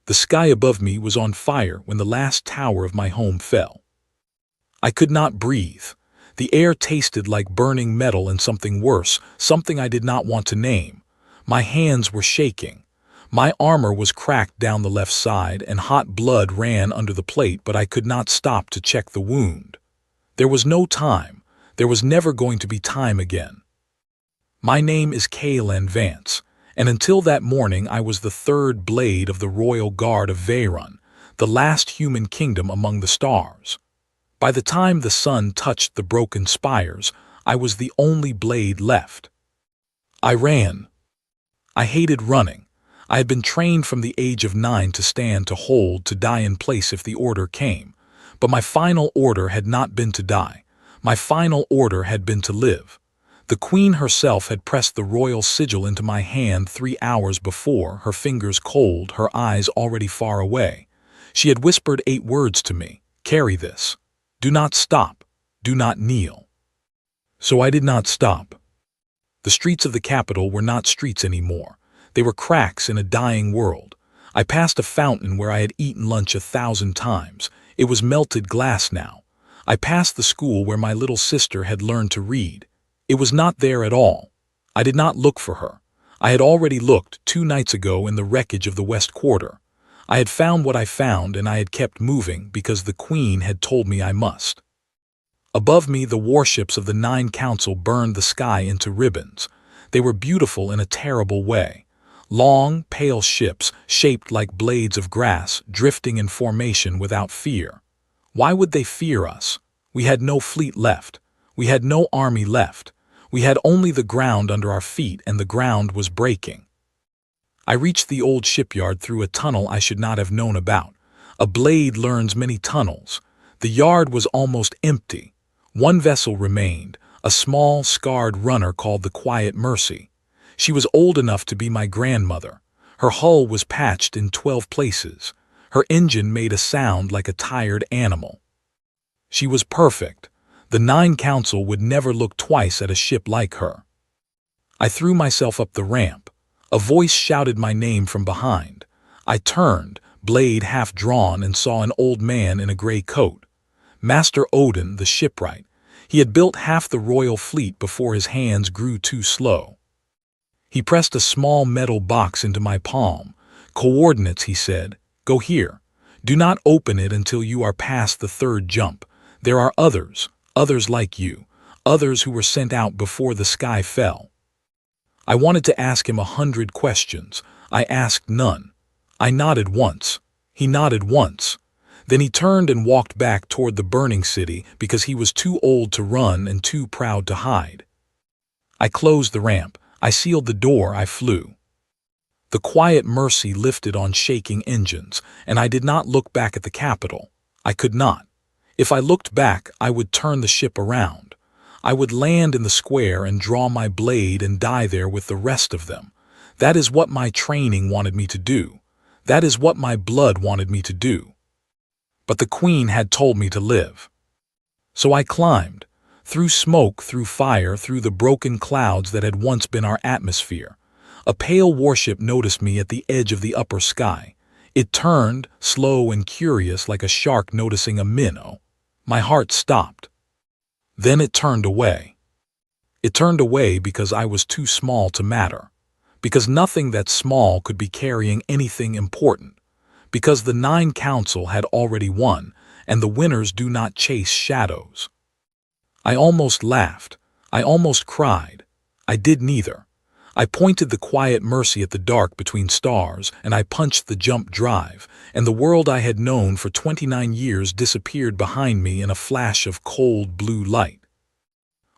The sky above me was on fire when the last tower of my home fell. I could not breathe. The air tasted like burning metal and something worse, something I did not want to name. My hands were shaking. My armor was cracked down the left side and hot blood ran under the plate, but I could not stop to check the wound. There was no time. There was never going to be time again. My name is Kaylan Vance, and until that morning I was the third blade of the Royal Guard of Veyron, the last human kingdom among the stars. By the time the sun touched the broken spires, I was the only blade left. I ran. I hated running. I had been trained from the age of 9 to stand, to hold, to die in place if the order came. But my final order had not been to die. My final order had been to live. The Queen herself had pressed the royal sigil into my hand 3 hours before, her fingers cold, her eyes already far away. She had whispered 8 words to me. Carry this. Do not stop. Do not kneel. So I did not stop. The streets of the capital were not streets anymore. They were cracks in a dying world. I passed a fountain where I had eaten lunch 1,000 times. It was melted glass now. I passed the school where my little sister had learned to read. It was not there at all. I did not look for her. I had already looked 2 nights ago in the wreckage of the West Quarter. I had found what I found, and I had kept moving because the Queen had told me I must. Above me, the warships of the 9 Council burned the sky into ribbons. They were beautiful in a terrible way. Long, pale ships, shaped like blades of grass, drifting in formation without fear. Why would they fear us? We had no fleet left. We had no army left. We had only the ground under our feet, and the ground was breaking. I reached the old shipyard through a tunnel I should not have known about. A blade learns many tunnels. The yard was almost empty. 1 vessel remained, a small, scarred runner called the Quiet Mercy. She was old enough to be my grandmother. Her hull was patched in 12 places. Her engine made a sound like a tired animal. She was perfect. The 9 Council would never look twice at a ship like her. I threw myself up the ramp. A voice shouted my name from behind. I turned, blade half drawn, and saw an old man in a gray coat. Master Odin, the shipwright. He had built half the royal fleet before his hands grew too slow. He pressed a small metal box into my palm. Coordinates, he said. Go here. Do not open it until you are past the 3rd jump. There are others like you, others who were sent out before the sky fell. I wanted to ask him 100 questions. I asked none. I nodded once. He nodded once. Then he turned and walked back toward the burning city because he was too old to run and too proud to hide. I closed the ramp. I sealed the door. I flew. The Quiet Mercy lifted on shaking engines, and I did not look back at the capital. I could not. If I looked back, I would turn the ship around. I would land in the square and draw my blade and die there with the rest of them. That is what my training wanted me to do. That is what my blood wanted me to do. But the Queen had told me to live. So I climbed, through smoke, through fire, through the broken clouds that had once been our atmosphere. A pale warship noticed me at the edge of the upper sky. It turned, slow and curious, like a shark noticing a minnow. My heart stopped. Then it turned away. It turned away because I was too small to matter. Because nothing that small could be carrying anything important. Because the 9 Council had already won, and the winners do not chase shadows. I almost laughed. I almost cried. I did neither. I pointed the Quiet Mercy at the dark between stars, and I punched the jump drive, and the world I had known for 29 years disappeared behind me in a flash of cold blue light.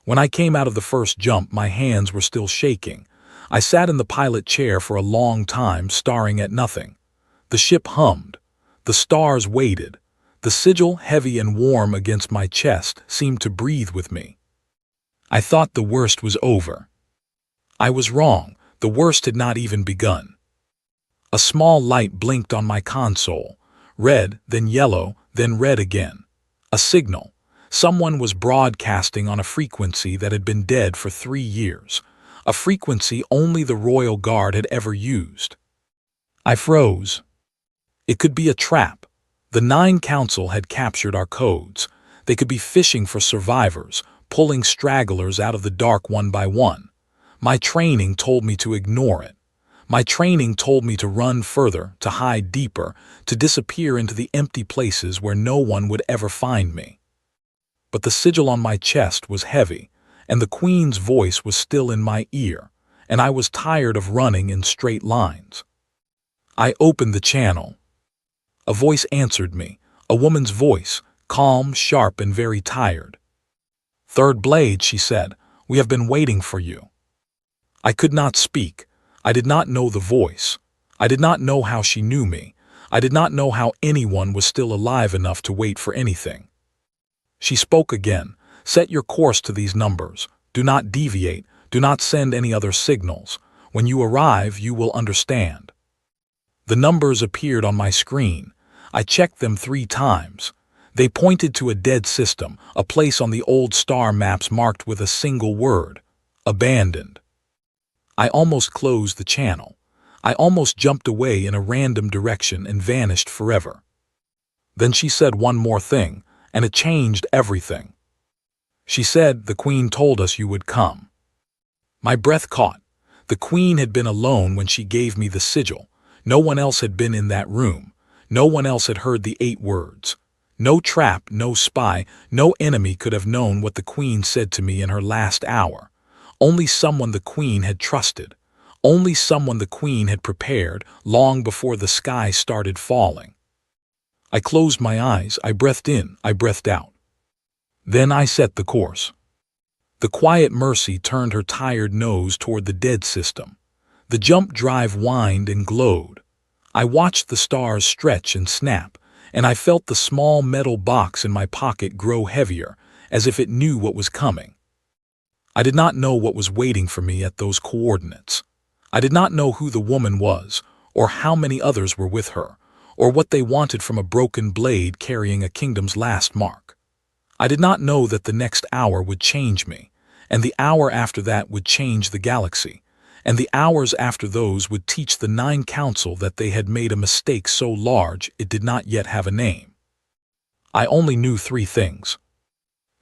When I came out of the first jump, my hands were still shaking. I sat in the pilot chair for a long time, staring at nothing. The ship hummed. The stars waited. The sigil, heavy and warm against my chest, seemed to breathe with me. I thought the worst was over. I was wrong. The worst had not even begun. A small light blinked on my console. Red, then yellow, then red again. A signal. Someone was broadcasting on a frequency that had been dead for 3 years. A frequency only the Royal Guard had ever used. I froze. It could be a trap. The Nine Council had captured our codes. They could be fishing for survivors, pulling stragglers out of the dark one by one. My training told me to ignore it. My training told me to run further, to hide deeper, to disappear into the empty places where no one would ever find me. But the sigil on my chest was heavy, and the Queen's voice was still in my ear, and I was tired of running in straight lines. I opened the channel. A voice answered me, a woman's voice, calm, sharp, and very tired. "Third Blade," she said, "we have been waiting for you." I could not speak. I did not know the voice. I did not know how she knew me. I did not know how anyone was still alive enough to wait for anything. She spoke again. "Set your course to these numbers. Do not deviate. Do not send any other signals. When you arrive, you will understand." The numbers appeared on my screen. I checked them 3 times. They pointed to a dead system, a place on the old star maps marked with a single word: abandoned. I almost closed the channel. I almost jumped away in a random direction and vanished forever. Then she said one more thing, and it changed everything. She said, "The Queen told us you would come." My breath caught. The Queen had been alone when she gave me the sigil. No one else had been in that room. No one else had heard the 8 words. No trap, no spy, no enemy could have known what the Queen said to me in her last hour. Only someone the Queen had trusted. Only someone the Queen had prepared long before the sky started falling. I closed my eyes, I breathed in, I breathed out. Then I set the course. The quiet Mercy turned her tired nose toward the dead system. The jump drive whined and glowed. I watched the stars stretch and snap, and I felt the small metal box in my pocket grow heavier, as if it knew what was coming. I did not know what was waiting for me at those coordinates. I did not know who the woman was, or how many others were with her, or what they wanted from a broken blade carrying a kingdom's last mark. I did not know that the next hour would change me, and the hour after that would change the galaxy, and the hours after those would teach the Nine Council that they had made a mistake so large it did not yet have a name. I only knew 3 things.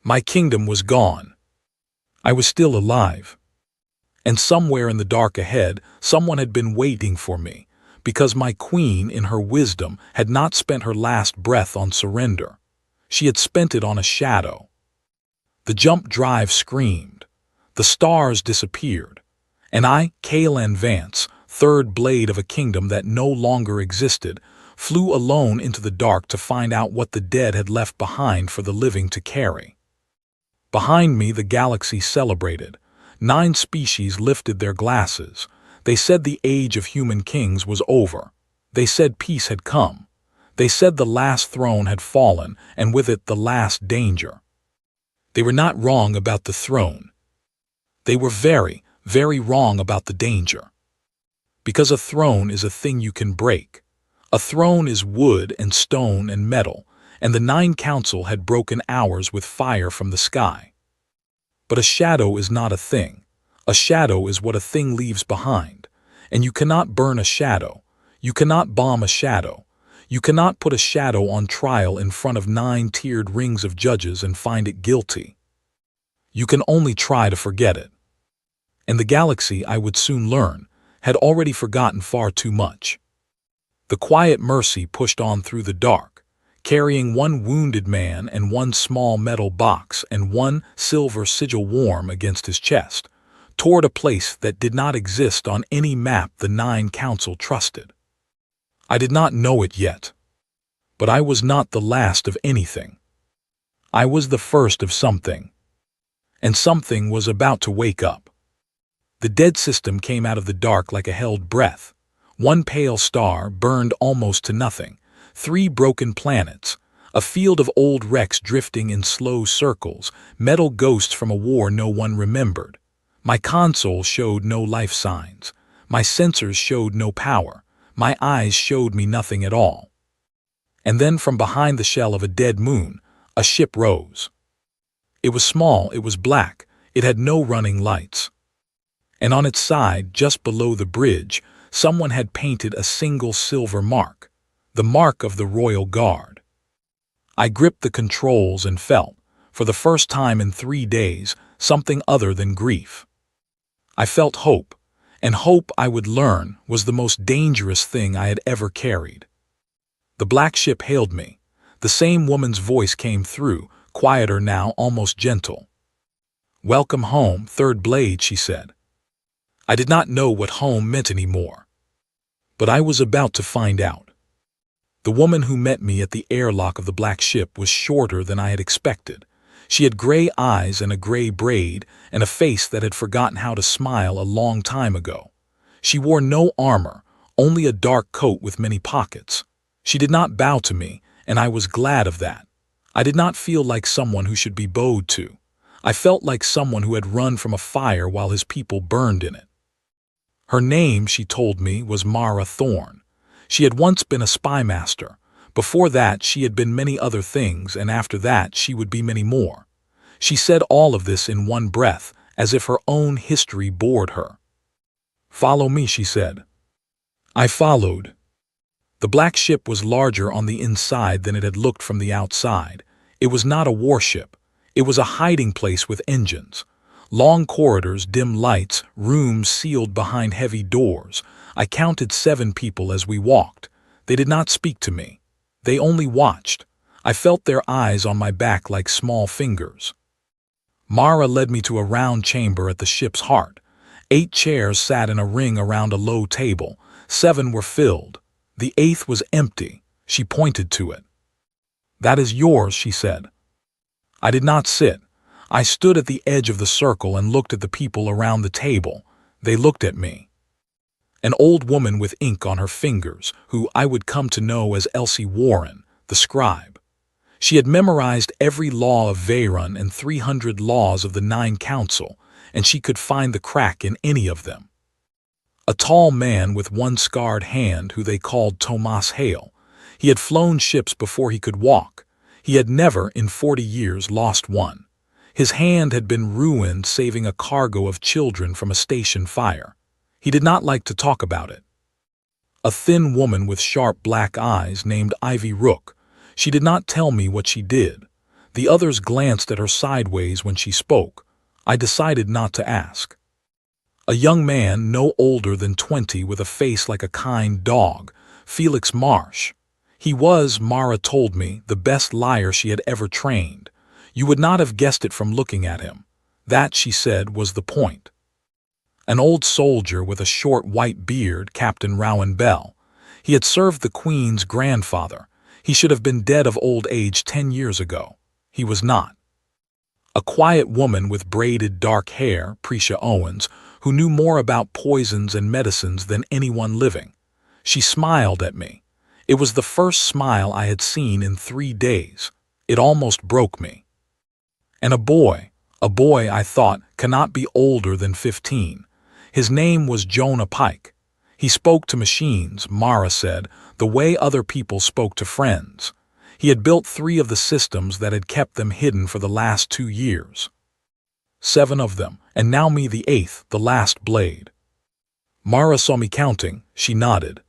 My kingdom was gone. I was still alive. And somewhere in the dark ahead, someone had been waiting for me, because my Queen, in her wisdom, had not spent her last breath on surrender. She had spent it on a shadow. The jump drive screamed. The stars disappeared. And I, Kalen Vance, 3rd Blade of a kingdom that no longer existed, flew alone into the dark to find out what the dead had left behind for the living to carry. Behind me, the galaxy celebrated. 9 species lifted their glasses. They said the age of human kings was over. They said peace had come. They said the last throne had fallen, and with it the last danger. They were not wrong about the throne. They were very, very wrong about the danger. Because a throne is a thing you can break. A throne is wood and stone and metal, and the Nine Council had broken ours with fire from the sky. But a shadow is not a thing. A shadow is what a thing leaves behind. And you cannot burn a shadow. You cannot bomb a shadow. You cannot put a shadow on trial in front of 9 tiered rings of judges and find it guilty. You can only try to forget it. And the galaxy, I would soon learn, had already forgotten far too much. The quiet Mercy pushed on through the dark, carrying 1 wounded man and 1 small metal box and 1 silver sigil warm against his chest, toward a place that did not exist on any map the Nine Council trusted. I did not know it yet, but I was not the last of anything. I was the first of something, and something was about to wake up. The dead system came out of the dark like a held breath. 1 pale star burned almost to nothing. 3 broken planets, a field of old wrecks drifting in slow circles, metal ghosts from a war no one remembered. My console showed no life signs. My sensors showed no power. My eyes showed me nothing at all. And then from behind the shell of a dead moon, a ship rose. It was small, it was black, it had no running lights. And on its side, just below the bridge, someone had painted a single silver mark. The mark of the royal guard. I gripped the controls and felt, for the first time in 3 days, something other than grief. I felt hope, and hope, I would learn, was the most dangerous thing I had ever carried. The black ship hailed me. The same woman's voice came through, quieter now, almost gentle. "Welcome home, Third Blade," she said. I did not know what home meant anymore. But I was about to find out. The woman who met me at the airlock of the black ship was shorter than I had expected. She had gray eyes and a gray braid, and a face that had forgotten how to smile a long time ago. She wore no armor, only a dark coat with many pockets. She did not bow to me, and I was glad of that. I did not feel like someone who should be bowed to. I felt like someone who had run from a fire while his people burned in it. Her name, she told me, was Mara Thorne. She had once been a spy master. Before that, she had been many other things, and after that, she would be many more. She said all of this in one breath, as if her own history bored her. "Follow me," she said. I followed. The black ship was larger on the inside than it had looked from the outside. It was not a warship. It was a hiding place with engines. Long corridors, dim lights, rooms sealed behind heavy doors. I counted 7 people as we walked. They did not speak to me. They only watched. I felt their eyes on my back like small fingers. Mara led me to a round chamber at the ship's heart. 8 chairs sat in a ring around a low table. 7 were filled. The 8th was empty. She pointed to it. "That is yours," she said. I did not sit. I stood at the edge of the circle and looked at the people around the table. They looked at me. An old woman with ink on her fingers, who I would come to know as Elsie Warren, the scribe. She had memorized every law of Veyron and 300 laws of the 9 Council, and she could find the crack in any of them. A tall man with one scarred hand who they called Tomas Hale. He had flown ships before he could walk. He had never, in 40 years, lost one. His hand had been ruined saving a cargo of children from a station fire. He did not like to talk about it. A thin woman with sharp black eyes named Ivy Rook. She did not tell me what she did. The others glanced at her sideways when she spoke. I decided not to ask. A young man no older than 20 with a face like a kind dog, Felix Marsh. He was, Mara told me, the best liar she had ever trained. You would not have guessed it from looking at him. That, she said, was the point. An old soldier with a short white beard, Captain Rowan Bell. He had served the Queen's grandfather. He should have been dead of old age 10 years ago. He was not. A quiet woman with braided dark hair, Precia Owens, who knew more about poisons and medicines than anyone living. She smiled at me. It was the first smile I had seen in 3 days. It almost broke me. And a boy, I thought, cannot be older than 15. His name was Jonah Pike. He spoke to machines, Mara said, the way other people spoke to friends. He had built 3 of the systems that had kept them hidden for the last 2 years. 7 of them, and now me the 8th, the last blade. Mara saw me counting. She nodded.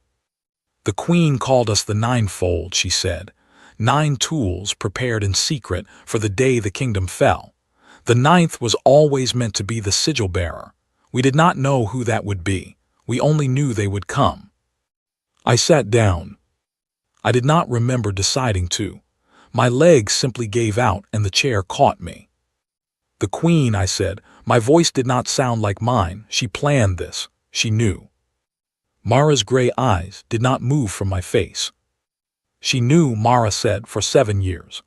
The Queen called us the Ninefold, she said. 9 tools prepared in secret for the day the kingdom fell. The 9th was always meant to be the sigil bearer. We did not know who that would be. We only knew they would come. I sat down. I did not remember deciding to. My legs simply gave out and the chair caught me. "The Queen," I said. My voice did not sound like mine. She planned this. She knew. Mara's gray eyes did not move from my face. She knew, Mara said, for 7 years.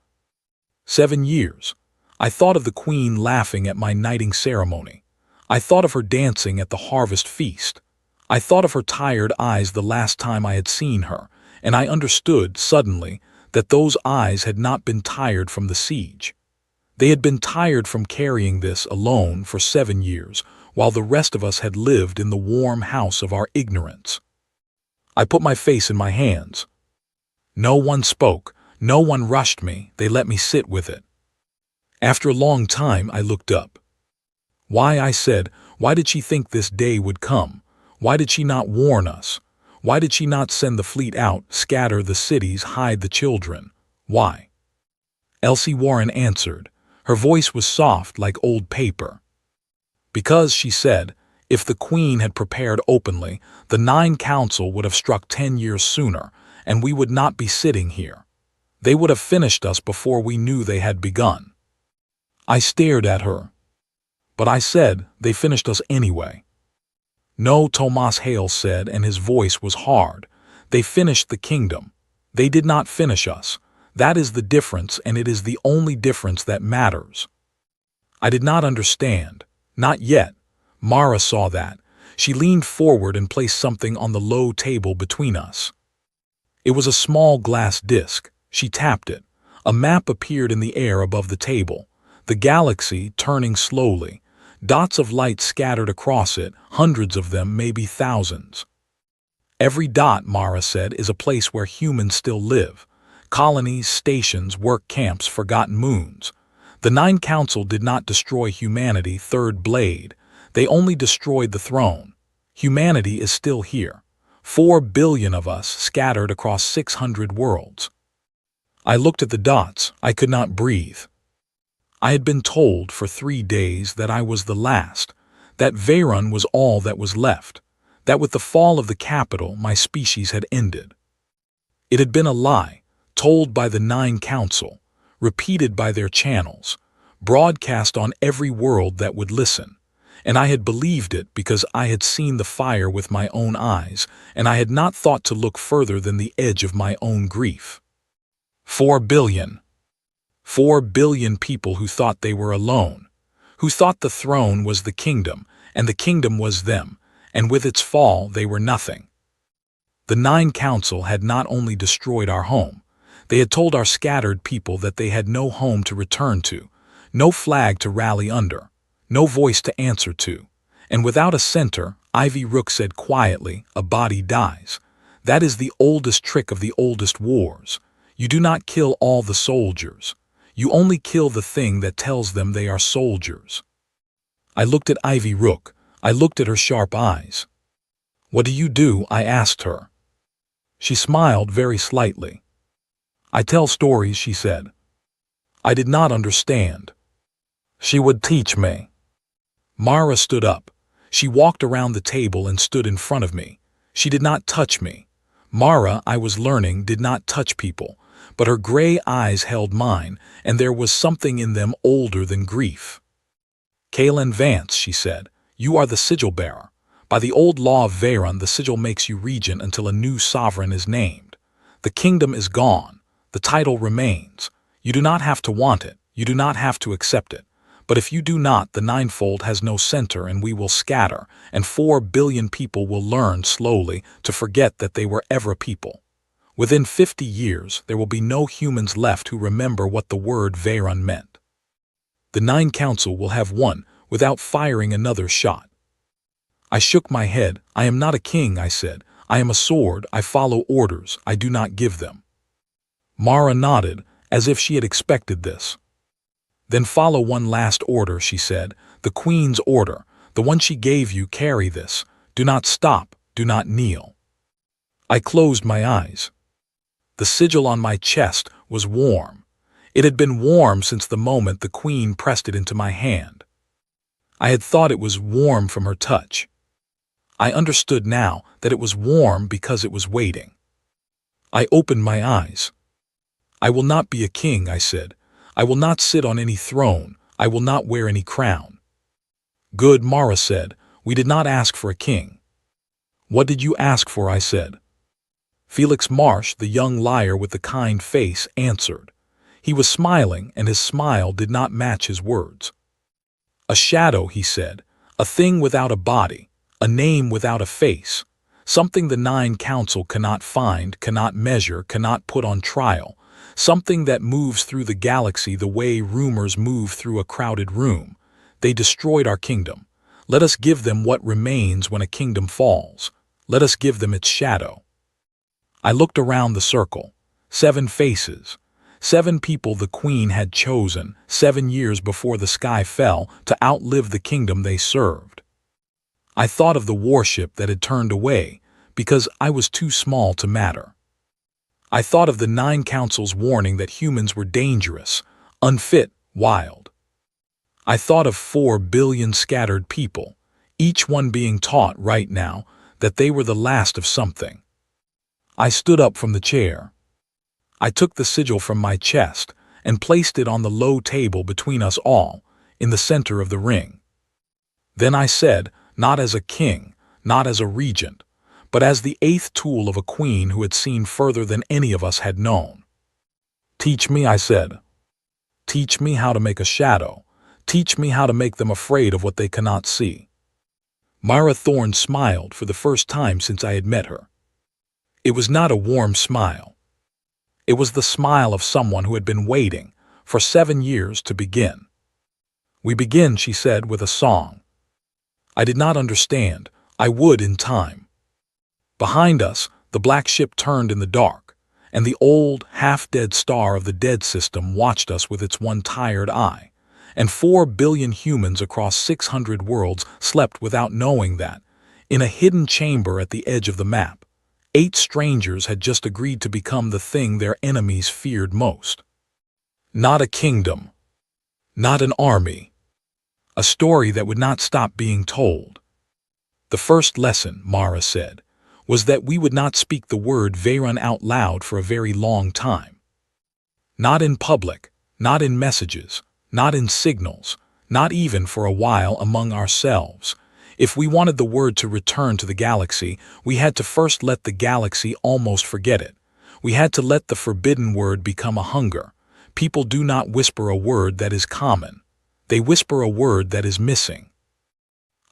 7 years. I thought of the Queen laughing at my knighting ceremony. I thought of her dancing at the harvest feast. I thought of her tired eyes the last time I had seen her, and I understood, suddenly, that those eyes had not been tired from the siege. They had been tired from carrying this alone for 7 years, while the rest of us had lived in the warm house of our ignorance. I put my face in my hands. No one spoke. No one rushed me. They let me sit with it. After a long time, I looked up. Why, I said, why did she think this day would come? Why did she not warn us? Why did she not send the fleet out, scatter the cities, hide the children? Why? Elsie Warren answered. Her voice was soft like old paper. Because, she said, if the Queen had prepared openly, the Nine Council would have struck 10 years sooner, and we would not be sitting here. They would have finished us before we knew they had begun. I stared at her. But I said, they finished us anyway. No, Tomas Hale said, and his voice was hard. They finished the kingdom. They did not finish us. That is the difference, and it is the only difference that matters. I did not understand. Not yet. Mara saw that. She leaned forward and placed something on the low table between us. It was a small glass disc. She tapped it. A map appeared in the air above the table. The galaxy turning slowly. Dots of light scattered across it, hundreds of them, maybe thousands. Every dot, Mara said, is a place where humans still live. Colonies, stations, work camps, forgotten moons. The Nine Council did not destroy humanity, Third Blade. They only destroyed the throne. Humanity is still here. 4 billion of us scattered across 600 worlds. I looked at the dots. I could not breathe. I had been told for 3 days that I was the last, that Veyron was all that was left, that with the fall of the capital my species had ended. It had been a lie, told by the Nine Council, repeated by their channels, broadcast on every world that would listen, and I had believed it because I had seen the fire with my own eyes, and I had not thought to look further than the edge of my own grief. 4 billion. 4 billion people who thought they were alone, who thought the throne was the kingdom, and the kingdom was them, and with its fall they were nothing. The Nine Council had not only destroyed our home, they had told our scattered people that they had no home to return to, no flag to rally under, no voice to answer to, and without a center, Ivy Rook said quietly, a body dies. That is the oldest trick of the oldest wars. You do not kill all the soldiers. You only kill the thing that tells them they are soldiers. I looked at Ivy Rook. I looked at her sharp eyes. What do? I asked her. She smiled very slightly. I tell stories, she said. I did not understand. She would teach me. Mara stood up. She walked around the table and stood in front of me. She did not touch me. Mara, I was learning, did not touch people, but her gray eyes held mine, and there was something in them older than grief. Kaelin Vance, she said, you are the sigil bearer. By the old law of Veyron, the sigil makes you regent until a new sovereign is named. The kingdom is gone. The title remains. You do not have to want it. You do not have to accept it. But if you do not, the ninefold has no center, and we will scatter, and 4 billion people will learn slowly to forget that they were ever people. Within 50 years, there will be no humans left who remember what the word Veyron meant. The Nine Council will have won without firing another shot. I shook my head. I am not a king, I said. I am a sword. I follow orders. I do not give them. Mara nodded, as if she had expected this. Then follow one last order, she said. The Queen's order. The one she gave you, carry this. Do not stop. Do not kneel. I closed my eyes. The sigil on my chest was warm. It had been warm since the moment the Queen pressed it into my hand. I had thought it was warm from her touch. I understood now that it was warm because it was waiting. I opened my eyes. I will not be a king, I said. I will not sit on any throne. I will not wear any crown. Good, Mara said. We did not ask for a king. What did you ask for, I said. Felix Marsh, the young liar with the kind face, answered. He was smiling, and his smile did not match his words. A shadow, he said. A thing without a body. A name without a face. Something the Nine Council cannot find, cannot measure, cannot put on trial. Something that moves through the galaxy the way rumors move through a crowded room. They destroyed our kingdom. Let us give them what remains when a kingdom falls. Let us give them its shadow. I looked around the circle. 7 faces. 7 people the Queen had chosen 7 years before the sky fell to outlive the kingdom they served. I thought of the warship that had turned away because I was too small to matter. I thought of the 9 councils' warning that humans were dangerous, unfit, wild. I thought of 4 billion scattered people, each one being taught right now that they were the last of something. I stood up from the chair. I took the sigil from my chest and placed it on the low table between us all, in the center of the ring. Then I said, not as a king, not as a regent, but as the 8th tool of a queen who had seen further than any of us had known. Teach me, I said. Teach me how to make a shadow. Teach me how to make them afraid of what they cannot see. Mara Thorne smiled for the first time since I had met her. It was not a warm smile. It was the smile of someone who had been waiting for 7 years to begin. We begin, she said, with a song. I did not understand. I would in time. Behind us, the black ship turned in the dark, and the old, half-dead star of the dead system watched us with its one tired eye, and 4 billion humans across 600 worlds slept without knowing that, in a hidden chamber at the edge of the map, 8 strangers had just agreed to become the thing their enemies feared most. Not a kingdom. Not an army. A story that would not stop being told. The first lesson, Mara said, was that we would not speak the word Veyron out loud for a very long time. Not in public, not in messages, not in signals, not even for a while among ourselves. If we wanted the word to return to the galaxy, we had to first let the galaxy almost forget it. We had to let the forbidden word become a hunger. People do not whisper a word that is common. They whisper a word that is missing.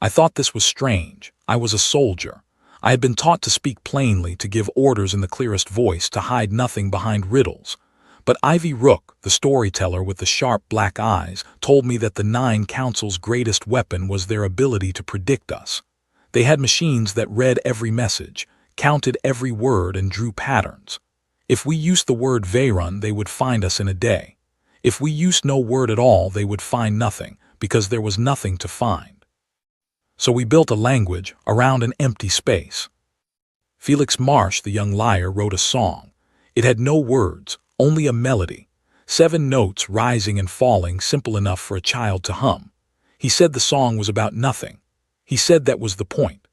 I thought this was strange. I was a soldier. I had been taught to speak plainly, to give orders in the clearest voice, to hide nothing behind riddles. But Ivy Rook, the storyteller with the sharp black eyes, told me that the 9 councils' greatest weapon was their ability to predict us. They had machines that read every message, counted every word, and drew patterns. If we used the word Veyron, they would find us in a day. If we used no word at all, they would find nothing, because there was nothing to find. So we built a language around an empty space. Felix Marsh, the young liar, wrote a song. It had no words, only a melody, 7 notes rising and falling, simple enough for a child to hum. He said the song was about nothing. He said that was the point.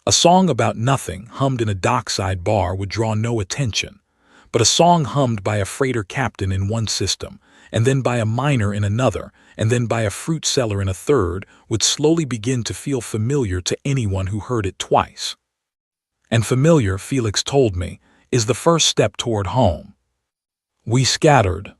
A song about nothing, hummed in a dockside bar, would draw no attention. But a song hummed by a freighter captain in one system, and then by a miner in another, and then by a fruit seller in a third, would slowly begin to feel familiar to anyone who heard it twice. And familiar, Felix told me, is the first step toward home. We scattered.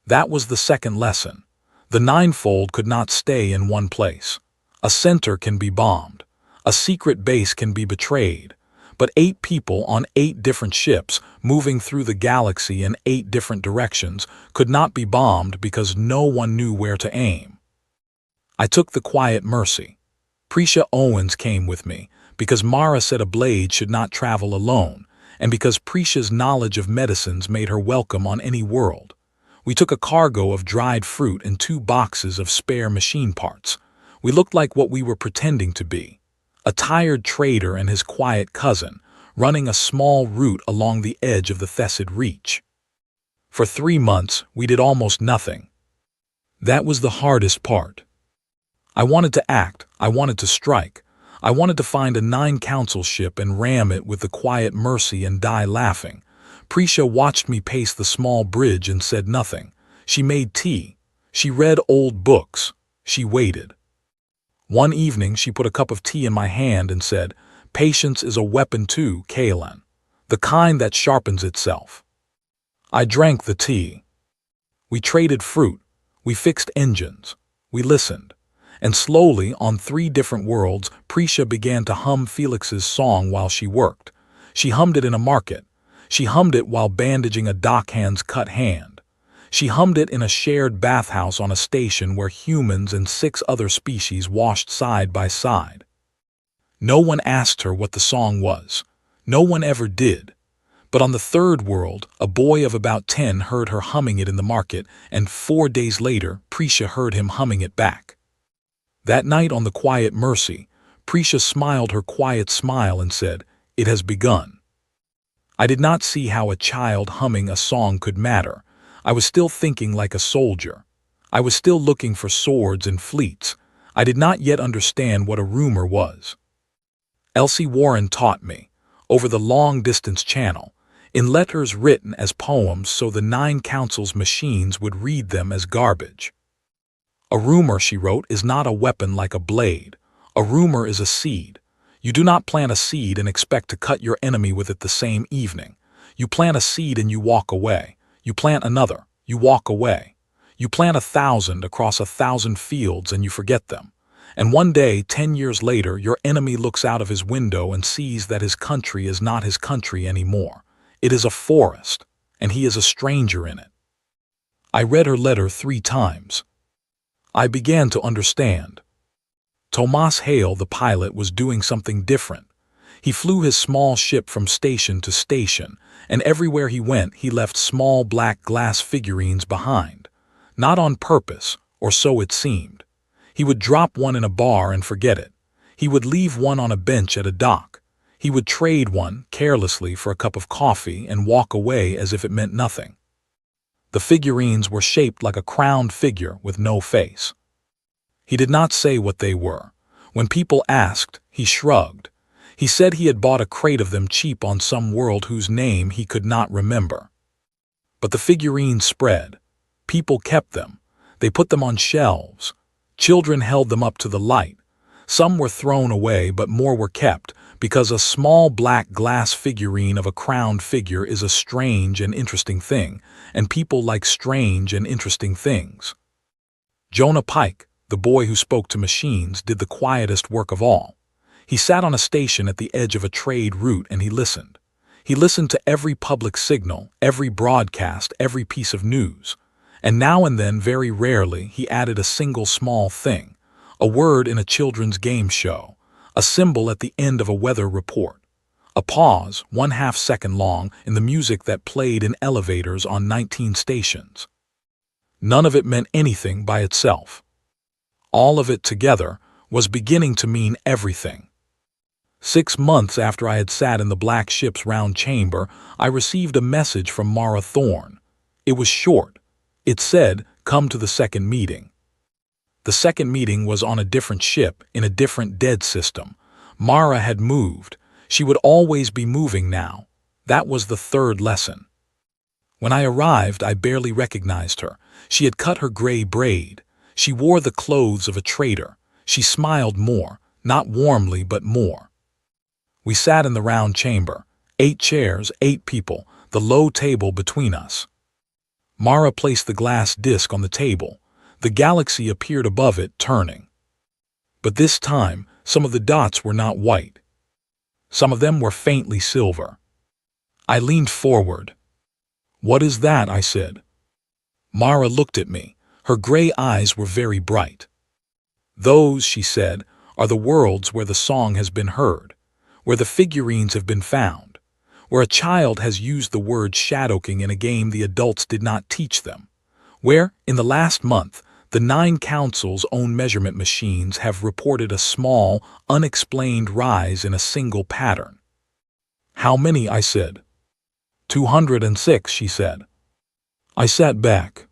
That was the second lesson. The ninefold could not stay in one place. A center can be bombed. A secret base can be betrayed. But 8 people on 8 different ships moving through the galaxy in 8 different directions could not be bombed because no one knew where to aim. I took the quiet mercy. Prisha Owens came with me because Mara said a blade should not travel alone, and because Prisha's knowledge of medicines made her welcome on any world. We took a cargo of dried fruit and 2 boxes of spare machine parts. We looked like what we were pretending to be. A tired trader and his quiet cousin, running a small route along the edge of the Thessid Reach. For 3 months, we did almost nothing. That was the hardest part. I wanted to act, I wanted to strike. I wanted to find a 9 council ship and ram it with the quiet mercy and die laughing. Prisha watched me pace the small bridge and said nothing. She made tea. She read old books. She waited. One evening, she put a cup of tea in my hand and said, "Patience is a weapon too, Kaelan, the kind that sharpens itself." I drank the tea. We traded fruit. We fixed engines. We listened. And slowly, on 3 different worlds, Prisha began to hum Felix's song while she worked. She hummed it in a market. She hummed it while bandaging a dockhand's cut hand. She hummed it in a shared bathhouse on a station where humans and 6 other species washed side by side. No one asked her what the song was. No one ever did. But on the 3rd world, a boy of about 10 heard her humming it in the market, and 4 days later, Prisha heard him humming it back. That night on the quiet mercy, Prisha smiled her quiet smile and said, It has begun. I did not see how a child humming a song could matter. I was still thinking like a soldier. I was still looking for swords and fleets. I did not yet understand what a rumor was. Elsie Warren taught me, over the long-distance channel, in letters written as poems so the 9 councils machines would read them as garbage. A rumor, she wrote, is not a weapon like a blade. A rumor is a seed. You do not plant a seed and expect to cut your enemy with it the same evening. You plant a seed and you walk away. You plant another. You walk away. You plant 1,000 across 1,000 fields and you forget them. And one day, 10 years later, your enemy looks out of his window and sees that his country is not his country anymore. It is a forest, and he is a stranger in it. I read her letter 3 times. I began to understand. Tomas Hale, the pilot, was doing something different. He flew his small ship from station to station, and everywhere he went he left small black glass figurines behind. Not on purpose, or so it seemed. He would drop one in a bar and forget it. He would leave one on a bench at a dock. He would trade one, carelessly, for a cup of coffee and walk away as if it meant nothing. The figurines were shaped like a crowned figure with no face. He did not say what they were. When people asked, he shrugged. He said he had bought a crate of them cheap on some world whose name he could not remember. But the figurines spread. People kept them. They put them on shelves. Children held them up to the light. Some were thrown away, but more were kept, because a small black glass figurine of a crowned figure is a strange and interesting thing, and people like strange and interesting things. Jonah Pike, the boy who spoke to machines, did the quietest work of all. He sat on a station at the edge of a trade route and he listened. He listened to every public signal, every broadcast, every piece of news. And now and then, very rarely, he added a single small thing, a word in a children's game show, a symbol at the end of a weather report, a pause, 1/2 second long, in the music that played in elevators on 19 stations. None of it meant anything by itself. All of it together was beginning to mean everything. 6 months after I had sat in the black ship's round chamber, I received a message from Mara Thorne. It was short. It said, "Come to the second meeting." The second meeting was on a different ship, in a different dead system. Mara had moved. She would always be moving now. That was the 3rd lesson. When I arrived, I barely recognized her. She had cut her gray braid. She wore the clothes of a trader. She smiled more, not warmly, but more. We sat in the round chamber, 8 chairs, 8 people, the low table between us. Mara placed the glass disc on the table. The galaxy appeared above it, turning. But this time, some of the dots were not white. Some of them were faintly silver. I leaned forward. "What is that?" I said. Mara looked at me. Her gray eyes were very bright. "Those," she said, "are the worlds where the song has been heard, where the figurines have been found, where a child has used the word shadowking in a game the adults did not teach them, where, in the last month, the 9 councils' own measurement machines have reported a small, unexplained rise in a single pattern." "How many?" I said. 206, she said. I sat back.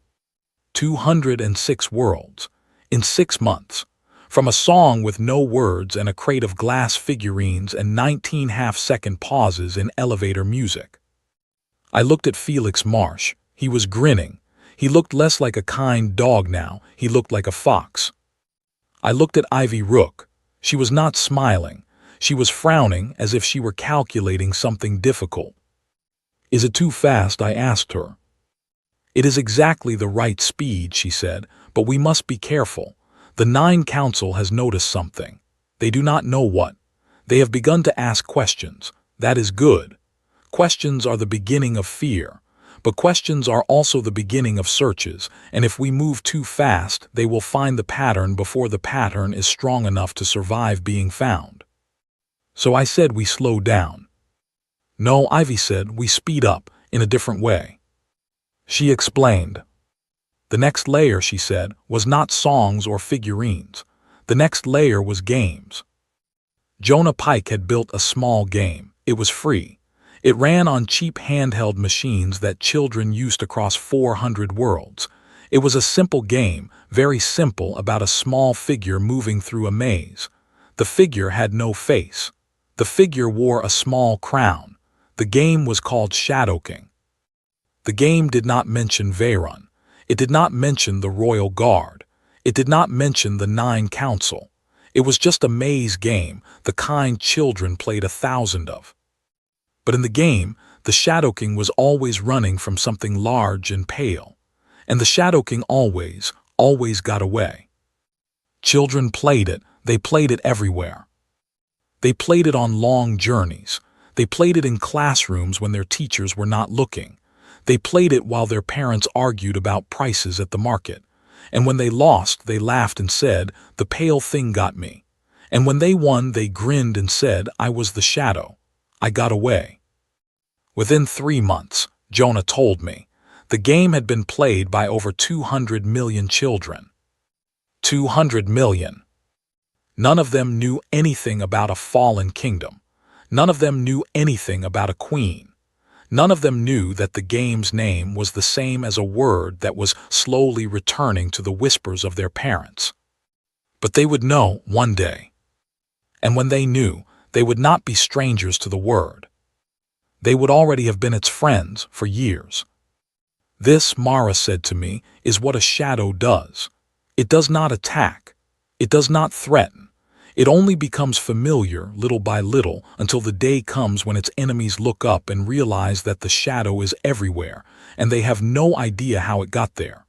206 worlds, in 6 months, from a song with no words and a crate of glass figurines and 19 half-second pauses in elevator music. I looked at Felix Marsh. He was grinning. He looked less like a kind dog now. He looked like a fox. I looked at Ivy Rook. She was not smiling. She was frowning as if she were calculating something difficult. "Is it too fast?" I asked her. "It is exactly the right speed," she said, "but we must be careful. The 9 Council has noticed something. They do not know what. They have begun to ask questions. That is good. Questions are the beginning of fear. But questions are also the beginning of searches, and if we move too fast, they will find the pattern before the pattern is strong enough to survive being found." So I said we slow down. "No," Ivy said, "we speed up, in a different way." She explained. The next layer, she said, was not songs or figurines. The next layer was games. Jonah Pike had built a small game. It was free. It ran on cheap handheld machines that children used across 400 worlds. It was a simple game, very simple, about a small figure moving through a maze. The figure had no face. The figure wore a small crown. The game was called Shadow King. The game did not mention Veyron. It did not mention the Royal Guard. It did not mention the Nine Council. It was just a maze game, the kind children played 1,000 of. But in the game, the Shadow King was always running from something large and pale. And the Shadow King always got away. Children played it. They played it everywhere. They played it on long journeys. They played it in classrooms when their teachers were not looking. They played it while their parents argued about prices at the market. And when they lost, they laughed and said, "The pale thing got me." And when they won, they grinned and said, "I was the shadow. I got away." Within 3 months, Jonah told me, the game had been played by over 200 million children. 200 million. None of them knew anything about a fallen kingdom. None of them knew anything about a queen. None of them knew that the game's name was the same as a word that was slowly returning to the whispers of their parents. But they would know one day. And when they knew, they would not be strangers to the word. They would already have been its friends for years. This, Mara said to me, is what a shadow does. It does not attack. It does not threaten. It only becomes familiar little by little until the day comes when its enemies look up and realize that the shadow is everywhere, and they have no idea how it got there.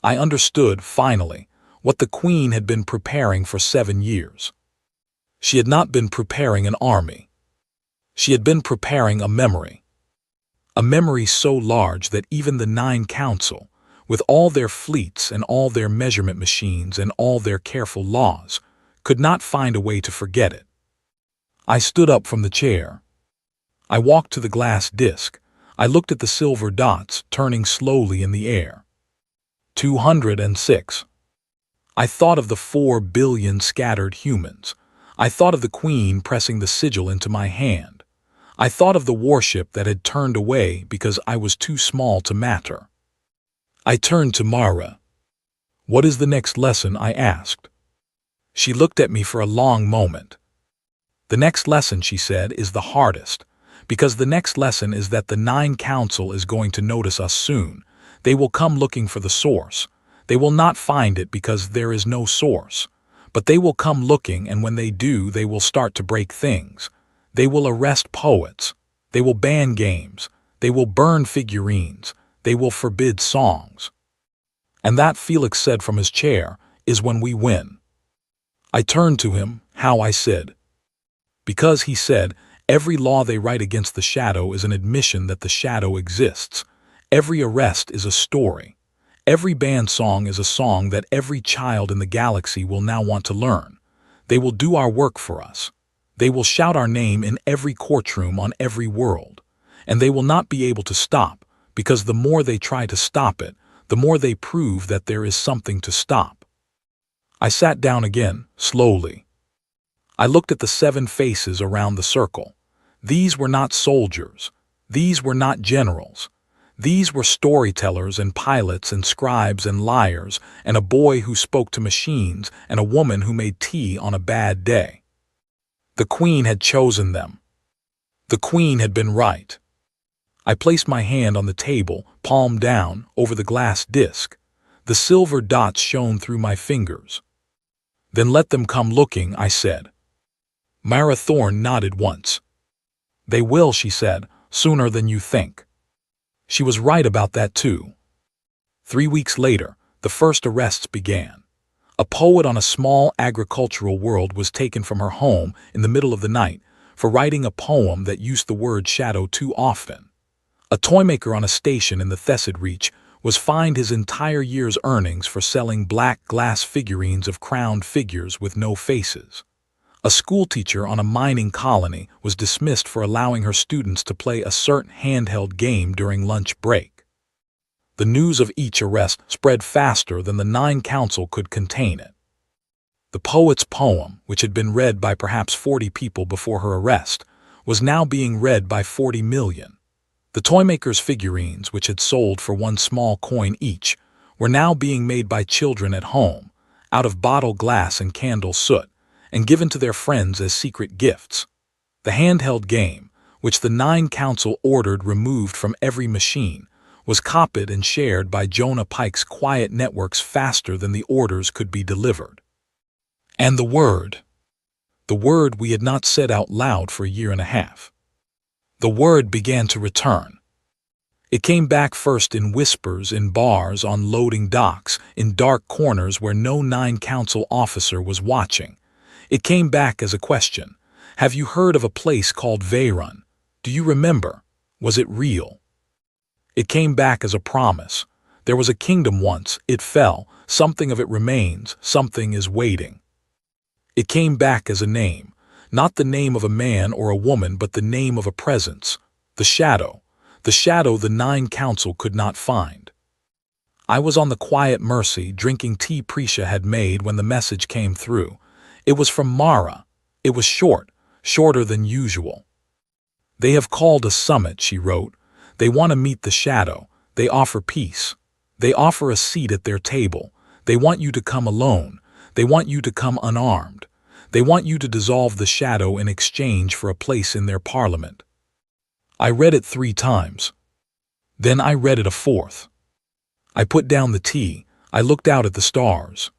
I understood, finally, what the Queen had been preparing for 7 years. She had not been preparing an army. She had been preparing a memory. A memory so large that even the Nine Council, with all their fleets and all their measurement machines and all their careful laws, could not find a way to forget it. I stood up from the chair. I walked to the glass disc. I looked at the silver dots turning slowly in the air. 206. I thought of the 4 billion scattered humans. I thought of the Queen pressing the sigil into my hand. I thought of the warship that had turned away because I was too small to matter. I turned to Mara. "What is the next lesson?" I asked. She looked at me for a long moment. "The next lesson," she said, "is the hardest, because the next lesson is that the Nine Council is going to notice us soon. They will come looking for the source. They will not find it because there is no source. But they will come looking, and when they do, they will start to break things. They will arrest poets. They will ban games. They will burn figurines. They will forbid songs." And that, Felix said from his chair, is when we win. I turned to him. "How?" I said. "Because," he said, "every law they write against the shadow is an admission that the shadow exists. Every arrest is a story. Every banned song is a song that every child in the galaxy will now want to learn. They will do our work for us. They will shout our name in every courtroom on every world. And they will not be able to stop, because the more they try to stop it, the more they prove that there is something to stop." I sat down again, slowly. I looked at the 7 faces around the circle. These were not soldiers. These were not generals. These were storytellers and pilots and scribes and liars, and a boy who spoke to machines and a woman who made tea on a bad day. The Queen had chosen them. The Queen had been right. I placed my hand on the table, palm down, over the glass disc. The silver dots shone through my fingers. "Then let them come looking," I said. Mara Thorne nodded once. "They will," she said, "sooner than you think." She was right about that too. 3 weeks later, the first arrests began. A poet on a small agricultural world was taken from her home in the middle of the night for writing a poem that used the word shadow too often. A toymaker on a station in the Thessid Reach was fined his entire year's earnings for selling black glass figurines of crowned figures with no faces. A schoolteacher on a mining colony was dismissed for allowing her students to play a certain handheld game during lunch break. The news of each arrest spread faster than the Nine Council could contain it. The poet's poem, which had been read by perhaps 40 people before her arrest, was now being read by 40 million. The toymakers' figurines, which had sold for one small coin each, were now being made by children at home, out of bottle glass and candle soot, and given to their friends as secret gifts. The handheld game, which the Nine Council ordered removed from every machine, was copied and shared by Jonah Pike's quiet networks faster than the orders could be delivered. And the word we had not said out loud for a year and a half. The word began to return. It came back first in whispers in bars on loading docks, in dark corners where no Nine Council officer was watching. It came back as a question. Have you heard of a place called Veyron? Do you remember? Was it real? It came back as a promise. There was a kingdom once, it fell, something of it remains, something is waiting. It came back as a name, not the name of a man or a woman, but the name of a presence, the shadow the Nine Council could not find. I was on the quiet Mercy drinking tea Prisha had made when the message came through. It was from Mara. It was shorter than usual. They have called a summit, she wrote. They want to meet the shadow. They offer peace. They offer a seat at their table. They want you to come alone. They want you to come unarmed. They want you to dissolve the shadow in exchange for a place in their parliament. I read it 3 times. Then I read it a 4th. I put down the tea. I looked out at the stars.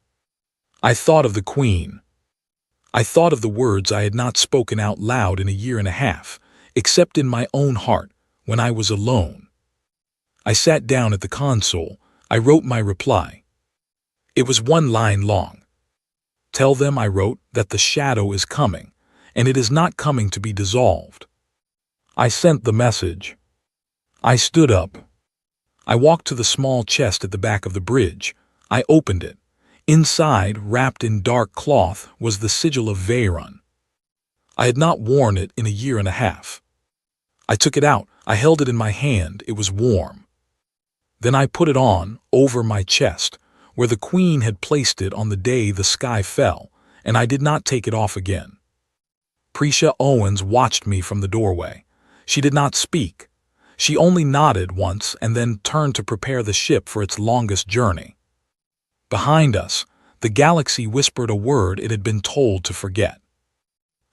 I thought of the Queen. I thought of the words I had not spoken out loud in a year and a half, except in my own heart, when I was alone. I sat down at the console. I wrote my reply. It was 1 line long. Tell them, I wrote, that the shadow is coming, and it is not coming to be dissolved. I sent the message. I stood up. I walked to the small chest at the back of the bridge. I opened it. Inside, wrapped in dark cloth, was the sigil of Veyron. I had not worn it in a year and a half. I took it out. I held it in my hand. It was warm. Then I put it on, over my chest, where the Queen had placed it on the day the sky fell, and I did not take it off again. Prisha Owens watched me from the doorway. She did not speak. She only nodded once and then turned to prepare the ship for its longest journey. Behind us, the galaxy whispered a word it had been told to forget.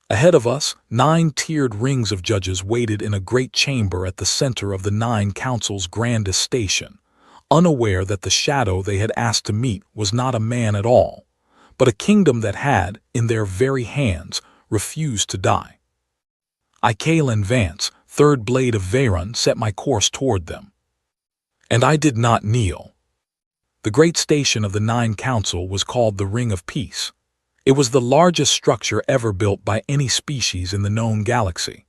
Ahead of us, 9 tiered rings of judges waited in a great chamber at the center of the Nine Council's grandest station, unaware that the shadow they had asked to meet was not a man at all, but a kingdom that had, in their very hands, refused to die. I, Kalen Vance, 3rd Blade of Veyron, set my course toward them. And I did not kneel. The great station of the Nine Council was called the Ring of Peace. It was the largest structure ever built by any species in the known galaxy.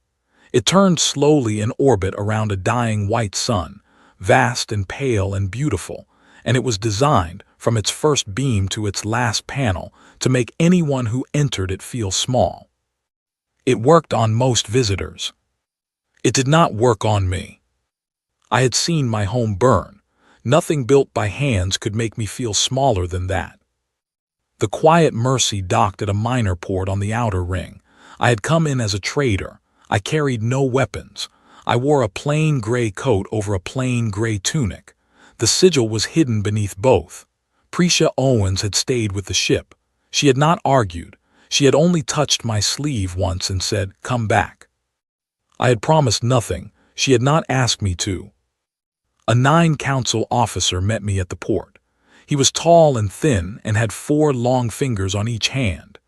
It turned slowly in orbit around a dying white sun, vast and pale and beautiful, and it was designed, from its first beam to its last panel, to make anyone who entered it feel small. It worked on most visitors. It did not work on me. I had seen my home burn. Nothing built by hands could make me feel smaller than that. The quiet Mercy docked at a minor port on the outer ring. I had come in as a trader. I carried no weapons. I wore a plain gray coat over a plain gray tunic. The sigil was hidden beneath both. Prisha Owens had stayed with the ship. She had not argued. She had only touched my sleeve once and said, "Come back." I had promised nothing. She had not asked me to. A Nine Council officer met me at the port. He was tall and thin and had 4 long fingers on each hand.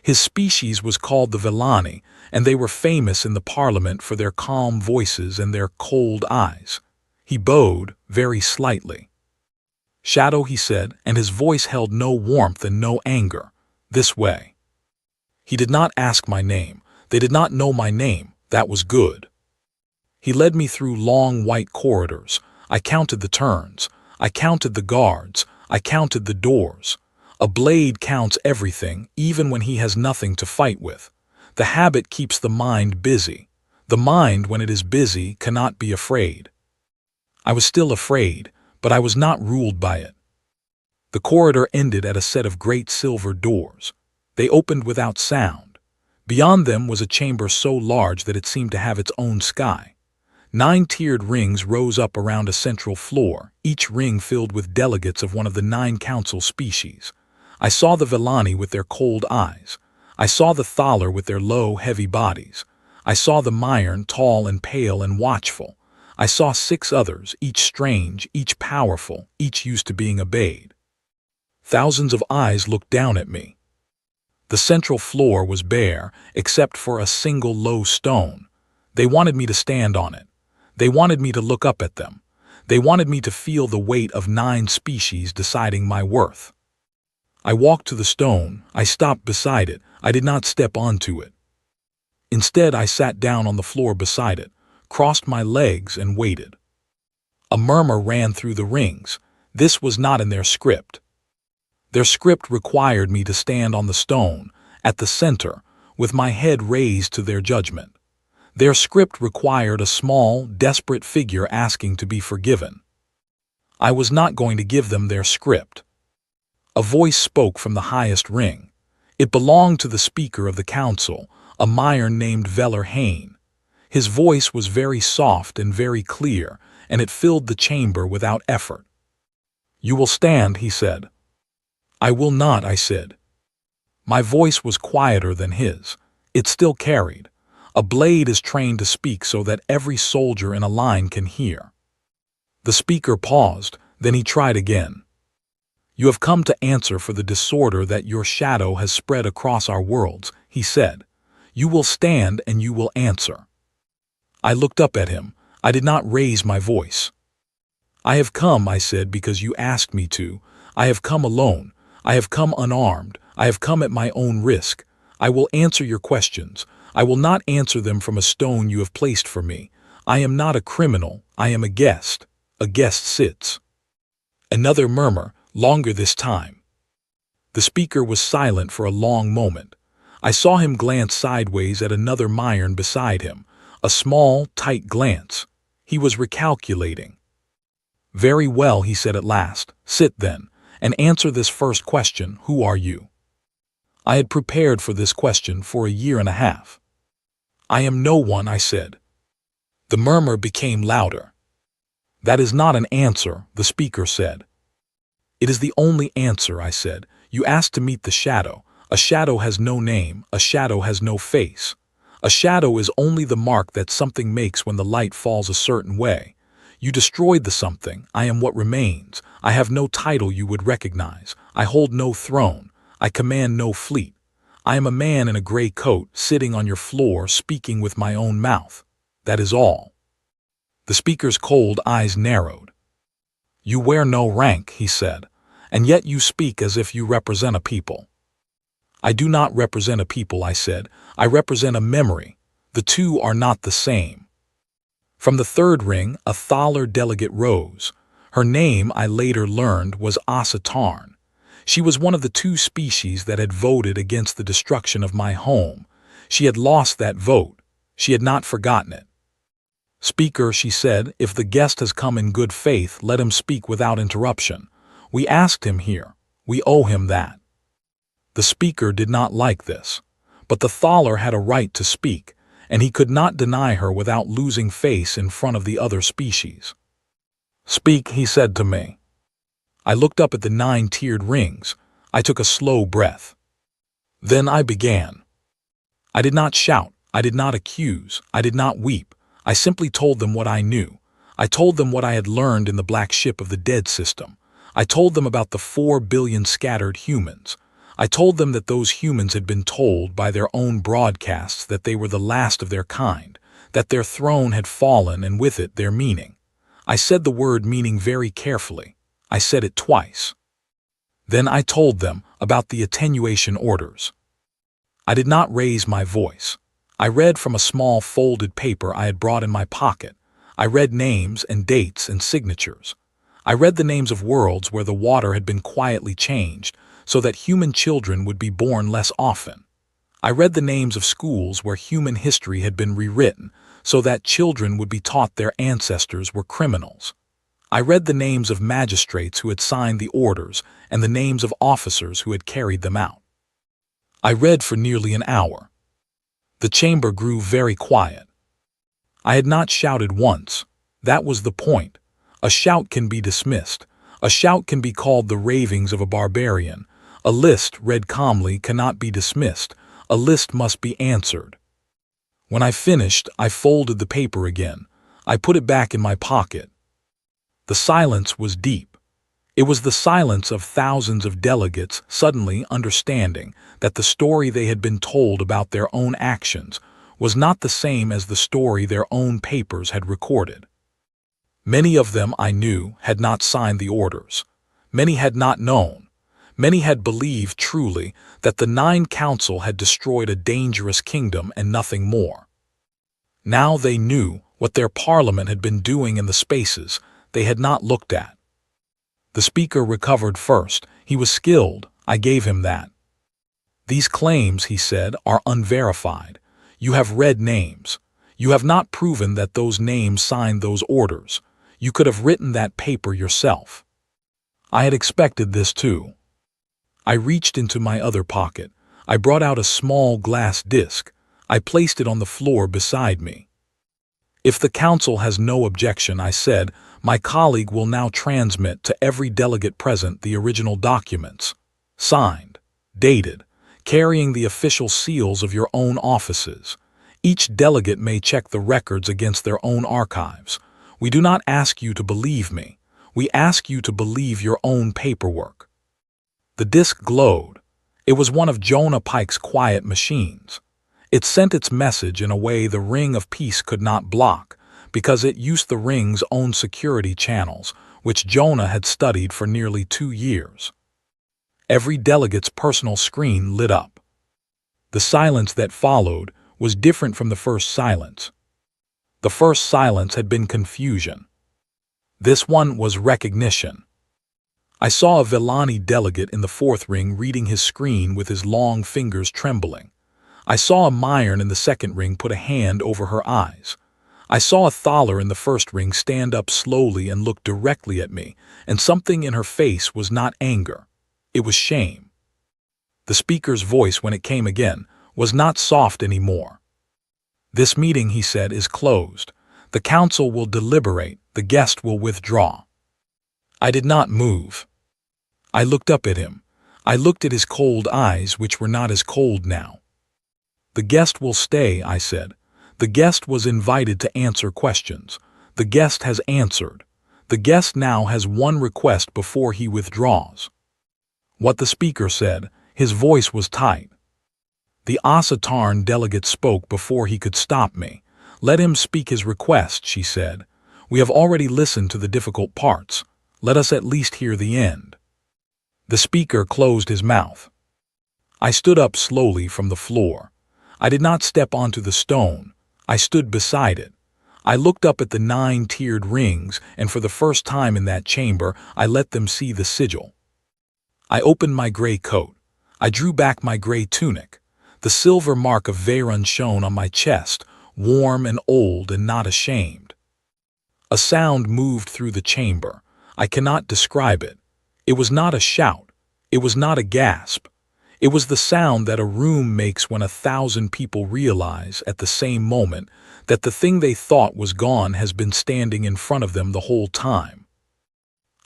His species was called the Villani, and they were famous in the Parliament for their calm voices and their cold eyes. He bowed very slightly. "Shadow," he said, and his voice held no warmth and no anger. "This way." He did not ask my name. They did not know my name. That was good. He led me through long white corridors. I counted the turns. I counted the guards. I counted the doors. A blade counts everything, even when he has nothing to fight with. The habit keeps the mind busy. The mind, when it is busy, cannot be afraid. I was still afraid, but I was not ruled by it. The corridor ended at a set of great silver doors. They opened without sound. Beyond them was a chamber so large that it seemed to have its own sky. 9 tiered rings rose up around a central floor, each ring filled with delegates of one of the 9 council species. I saw the Villani with their cold eyes. I saw the Thaler with their low, heavy bodies. I saw the Myern, tall and pale and watchful. I saw 6 others, each strange, each powerful, each used to being obeyed. Thousands of eyes looked down at me. The central floor was bare, except for a single low stone. They wanted me to stand on it. They wanted me to look up at them. They wanted me to feel the weight of 9 species deciding my worth. I walked to the stone. I stopped beside it. I did not step onto it. Instead, I sat down on the floor beside it, crossed my legs, and waited. A murmur ran through the rings. This was not in their script. Their script required me to stand on the stone, at the center, with my head raised to their judgment. Their script required a small, desperate figure asking to be forgiven. I was not going to give them their script. A voice spoke from the highest ring. It belonged to the speaker of the council, a Myern named Veller Hain. His voice was very soft and very clear, and it filled the chamber without effort. "You will stand," he said. "I will not," I said. My voice was quieter than his. It still carried. A blade is trained to speak so that every soldier in a line can hear. The speaker paused, then he tried again. "You have come to answer for the disorder that your shadow has spread across our worlds," he said. "You will stand and you will answer." I looked up at him. I did not raise my voice. "I have come," I said, "because you asked me to. I have come alone. I have come unarmed. I have come at my own risk. I will answer your questions. I will not answer them from a stone you have placed for me. I am not a criminal. I am a guest. A guest sits." Another murmur, longer this time. The speaker was silent for a long moment. I saw him glance sideways at another Myern beside him, a small, tight glance. He was recalculating. "Very well," he said at last. "Sit then, and answer this first question. Who are you?" I had prepared for this question for a year and a half. "I am no one," I said. The murmur became louder. "That is not an answer," the speaker said. "It is the only answer," I said. "You asked to meet the shadow. A shadow has no name. A shadow has no face. A shadow is only the mark that something makes when the light falls a certain way. You destroyed the something. I am what remains. I have no title you would recognize. I hold no throne. I command no fleet. I am a man in a gray coat, sitting on your floor, speaking with my own mouth. That is all." The speaker's cold eyes narrowed. "You wear no rank," he said, "and yet you speak as if you represent a people." "I do not represent a people," I said. "I represent a memory. The two are not the same." From the third ring, a Thaler delegate rose. Her name, I later learned, was Asa Tarn. She was one of the 2 species that had voted against the destruction of my home. She had lost that vote. She had not forgotten it. "Speaker," she said, "if the guest has come in good faith, let him speak without interruption. We asked him here. We owe him that." The speaker did not like this, but the Thaler had a right to speak, and he could not deny her without losing face in front of the other species. "Speak," he said to me. I looked up at the 9 tiered rings. I took a slow breath. Then I began. I did not shout. I did not accuse. I did not weep. I simply told them what I knew. I told them what I had learned in the black ship of the dead system. I told them about the 4 billion scattered humans. I told them that those humans had been told by their own broadcasts that they were the last of their kind, that their throne had fallen and with it their meaning. I said the word meaning very carefully. I said it twice. Then I told them about the attenuation orders. I did not raise my voice. I read from a small folded paper I had brought in my pocket. I read names and dates and signatures. I read the names of worlds where the water had been quietly changed so that human children would be born less often. I read the names of schools where human history had been rewritten so that children would be taught their ancestors were criminals. I read the names of magistrates who had signed the orders and the names of officers who had carried them out. I read for nearly an hour. The chamber grew very quiet. I had not shouted once. That was the point. A shout can be dismissed. A shout can be called the ravings of a barbarian. A list read calmly cannot be dismissed. A list must be answered. When I finished, I folded the paper again. I put it back in my pocket. The silence was deep. It was the silence of thousands of delegates suddenly understanding that the story they had been told about their own actions was not the same as the story their own papers had recorded. Many of them, I knew, had not signed the orders. Many had not known. Many had believed truly that the Nine Council had destroyed a dangerous kingdom and nothing more. Now they knew what their parliament had been doing in the spaces they had not looked at. The speaker recovered first. He was skilled. I gave him that. These claims, he said, are unverified. You have read names. You have not proven that those names signed those orders. You could have written that paper yourself. I had expected this too. I reached into my other pocket. I brought out a small glass disc. I placed it on the floor beside me. If the council has no objection, I said, my colleague will now transmit to every delegate present the original documents, signed, dated, carrying the official seals of your own offices. Each delegate may check the records against their own archives. We do not ask you to believe me. We ask you to believe your own paperwork. The disc glowed. It was one of Jonah Pike's quiet machines. It sent its message in a way the Ring of Peace could not block, because it used the ring's own security channels, which Jonah had studied for nearly 2 years. Every delegate's personal screen lit up. The silence that followed was different from the first silence. The first silence had been confusion. This one was recognition. I saw a Villani delegate in the fourth ring reading his screen with his long fingers trembling. I saw a Myron in the second ring put a hand over her eyes. I saw a Thaler in the first ring stand up slowly and look directly at me, and something in her face was not anger. It was shame. The speaker's voice, when it came again, was not soft anymore. This meeting, he said, is closed. The council will deliberate. The guest will withdraw. I did not move. I looked up at him. I looked at his cold eyes, which were not as cold now. The guest will stay, I said. The guest was invited to answer questions. The guest has answered. The guest now has one request before he withdraws. What the speaker said, his voice was tight. The Asatarn delegate spoke before he could stop me. Let him speak his request, she said. We have already listened to the difficult parts. Let us at least hear the end. The speaker closed his mouth. I stood up slowly from the floor. I did not step onto the stone. I stood beside it. I looked up at the 9-tiered rings, and for the first time in that chamber, I let them see the sigil. I opened my gray coat. I drew back my gray tunic. The silver mark of Veyron shone on my chest, warm and old and not ashamed. A sound moved through the chamber. I cannot describe it. It was not a shout. It was not a gasp. It was the sound that a room makes when 1,000 people realize at the same moment that the thing they thought was gone has been standing in front of them the whole time.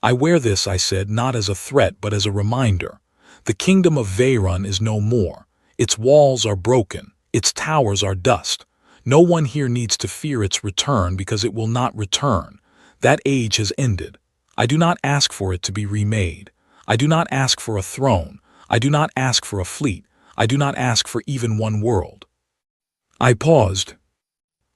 I wear this, I said, not as a threat but as a reminder. The kingdom of Veyron is no more. Its walls are broken. Its towers are dust. No one here needs to fear its return because it will not return. That age has ended. I do not ask for it to be remade. I do not ask for a throne. I do not ask for a fleet. I do not ask for even one world. I paused.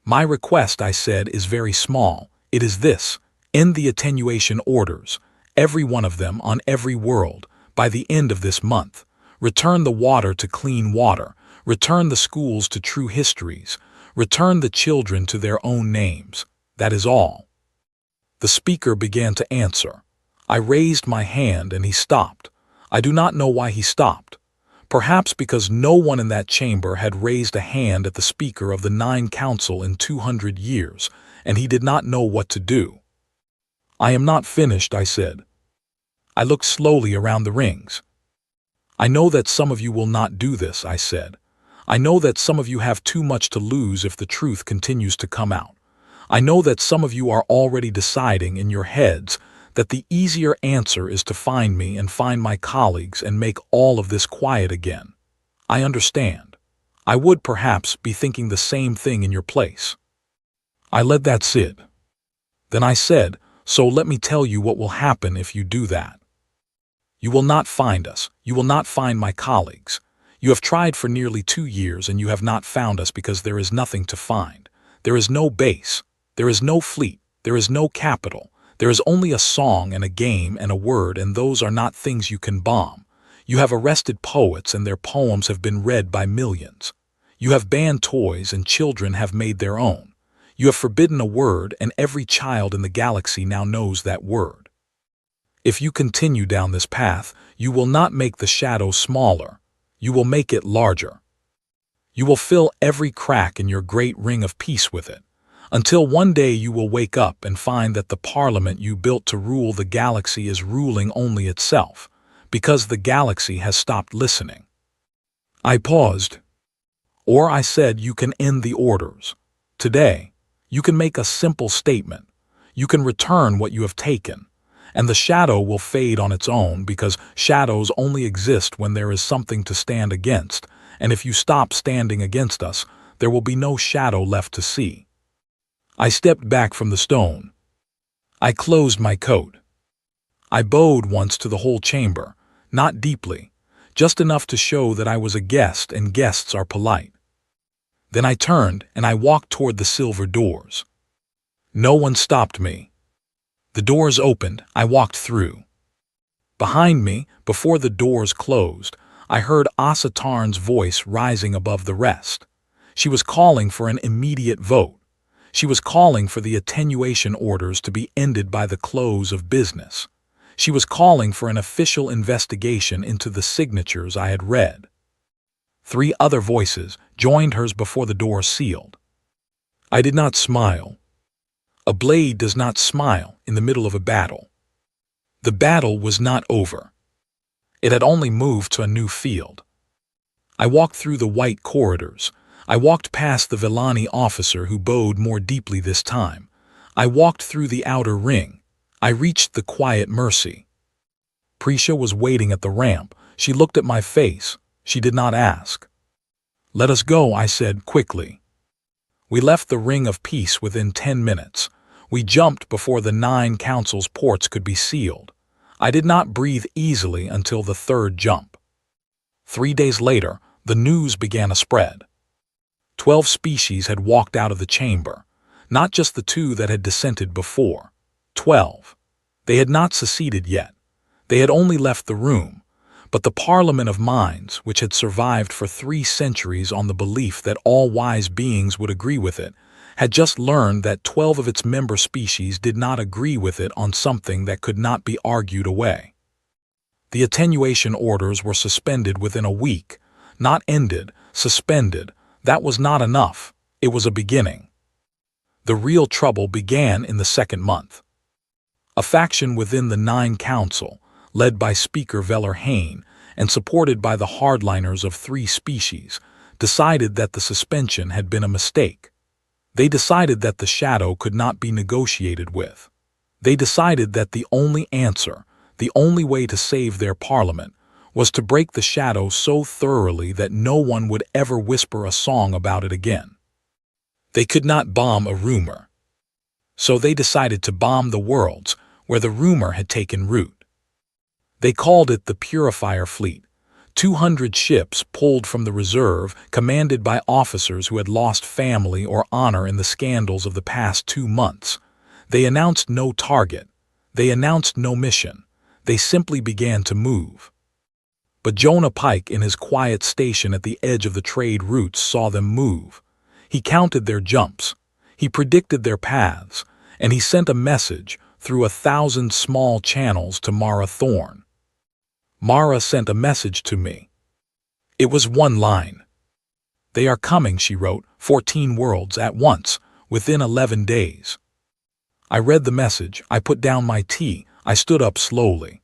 My request, I said, is very small. It is this: end the attenuation orders, every one of them on every world, by the end of this month. Return the water to clean water. Return the schools to true histories. Return the children to their own names. That is all. The speaker began to answer. I raised my hand and he stopped. I do not know why he stopped. Perhaps because no one in that chamber had raised a hand at the speaker of the 9 Council in 200 years, and he did not know what to do. I am not finished, I said. I looked slowly around the rings. I know that some of you will not do this, I said. I know that some of you have too much to lose if the truth continues to come out. I know that some of you are already deciding in your heads that the easier answer is to find me and find my colleagues and make all of this quiet again. I understand. I would perhaps be thinking the same thing in your place. I let that sit. Then I said, so let me tell you what will happen if you do that. You will not find us. You will not find my colleagues. You have tried for nearly 2 years and you have not found us because there is nothing to find. There is no base. There is no fleet. There is no capital. There is only a song and a game and a word, and those are not things you can bomb. You have arrested poets and their poems have been read by millions. You have banned toys and children have made their own. You have forbidden a word and every child in the galaxy now knows that word. If you continue down this path, you will not make the shadow smaller. You will make it larger. You will fill every crack in your great ring of peace with it, until one day you will wake up and find that the parliament you built to rule the galaxy is ruling only itself, because the galaxy has stopped listening. I paused. Or I said you can end the orders. Today, you can make a simple statement. You can return what you have taken, and the shadow will fade on its own because shadows only exist when there is something to stand against, and if you stop standing against us, there will be no shadow left to see. I stepped back from the stone. I closed my coat. I bowed once to the whole chamber, not deeply, just enough to show that I was a guest and guests are polite. Then I turned and I walked toward the silver doors. No one stopped me. The doors opened, I walked through. Behind me, before the doors closed, I heard Asa Tarn's voice rising above the rest. She was calling for an immediate vote. She was calling for the attenuation orders to be ended by the close of business. She was calling for an official investigation into the signatures I had read. 3 other voices joined hers before the door sealed. I did not smile. A blade does not smile in the middle of a battle. The battle was not over. It had only moved to a new field. I walked through the white corridors. I walked past the Villani officer who bowed more deeply this time. I walked through the outer ring. I reached the quiet mercy. Prisha was waiting at the ramp. She looked at my face. She did not ask. Let us go, I said quickly. We left the ring of peace within 10 minutes. We jumped before the 9 council's ports could be sealed. I did not breathe easily until the 3rd jump. 3 days later, the news began to spread. 12 species had walked out of the chamber, not just the 2 that had dissented before. 12. They had not seceded yet. They had only left the room, but the Parliament of Minds, which had survived for 3 centuries on the belief that all wise beings would agree with it, had just learned that 12 of its member species did not agree with it on something that could not be argued away. The attenuation orders were suspended within a week, not ended, suspended. That was not enough. It was a beginning. The real trouble began in the 2nd month. A faction within the 9 Council, led by Speaker Veller Hain and supported by the hardliners of 3 species, decided that the suspension had been a mistake. They decided that the shadow could not be negotiated with. They decided that the only answer, the only way to save their parliament, was to break the shadow so thoroughly that no one would ever whisper a song about it again. They could not bomb a rumor. So they decided to bomb the worlds where the rumor had taken root. They called it the Purifier Fleet, 200 ships pulled from the reserve, commanded by officers who had lost family or honor in the scandals of the past 2 months. They announced no target. They announced no mission. They simply began to move. But Jonah Pike in his quiet station at the edge of the trade routes saw them move. He counted their jumps. He predicted their paths, and he sent a message through 1,000 small channels to Mara Thorne. Mara sent a message to me. It was 1 line. They are coming, she wrote, 14 worlds at once, within 11 days. I read the message, I put down my tea, I stood up slowly.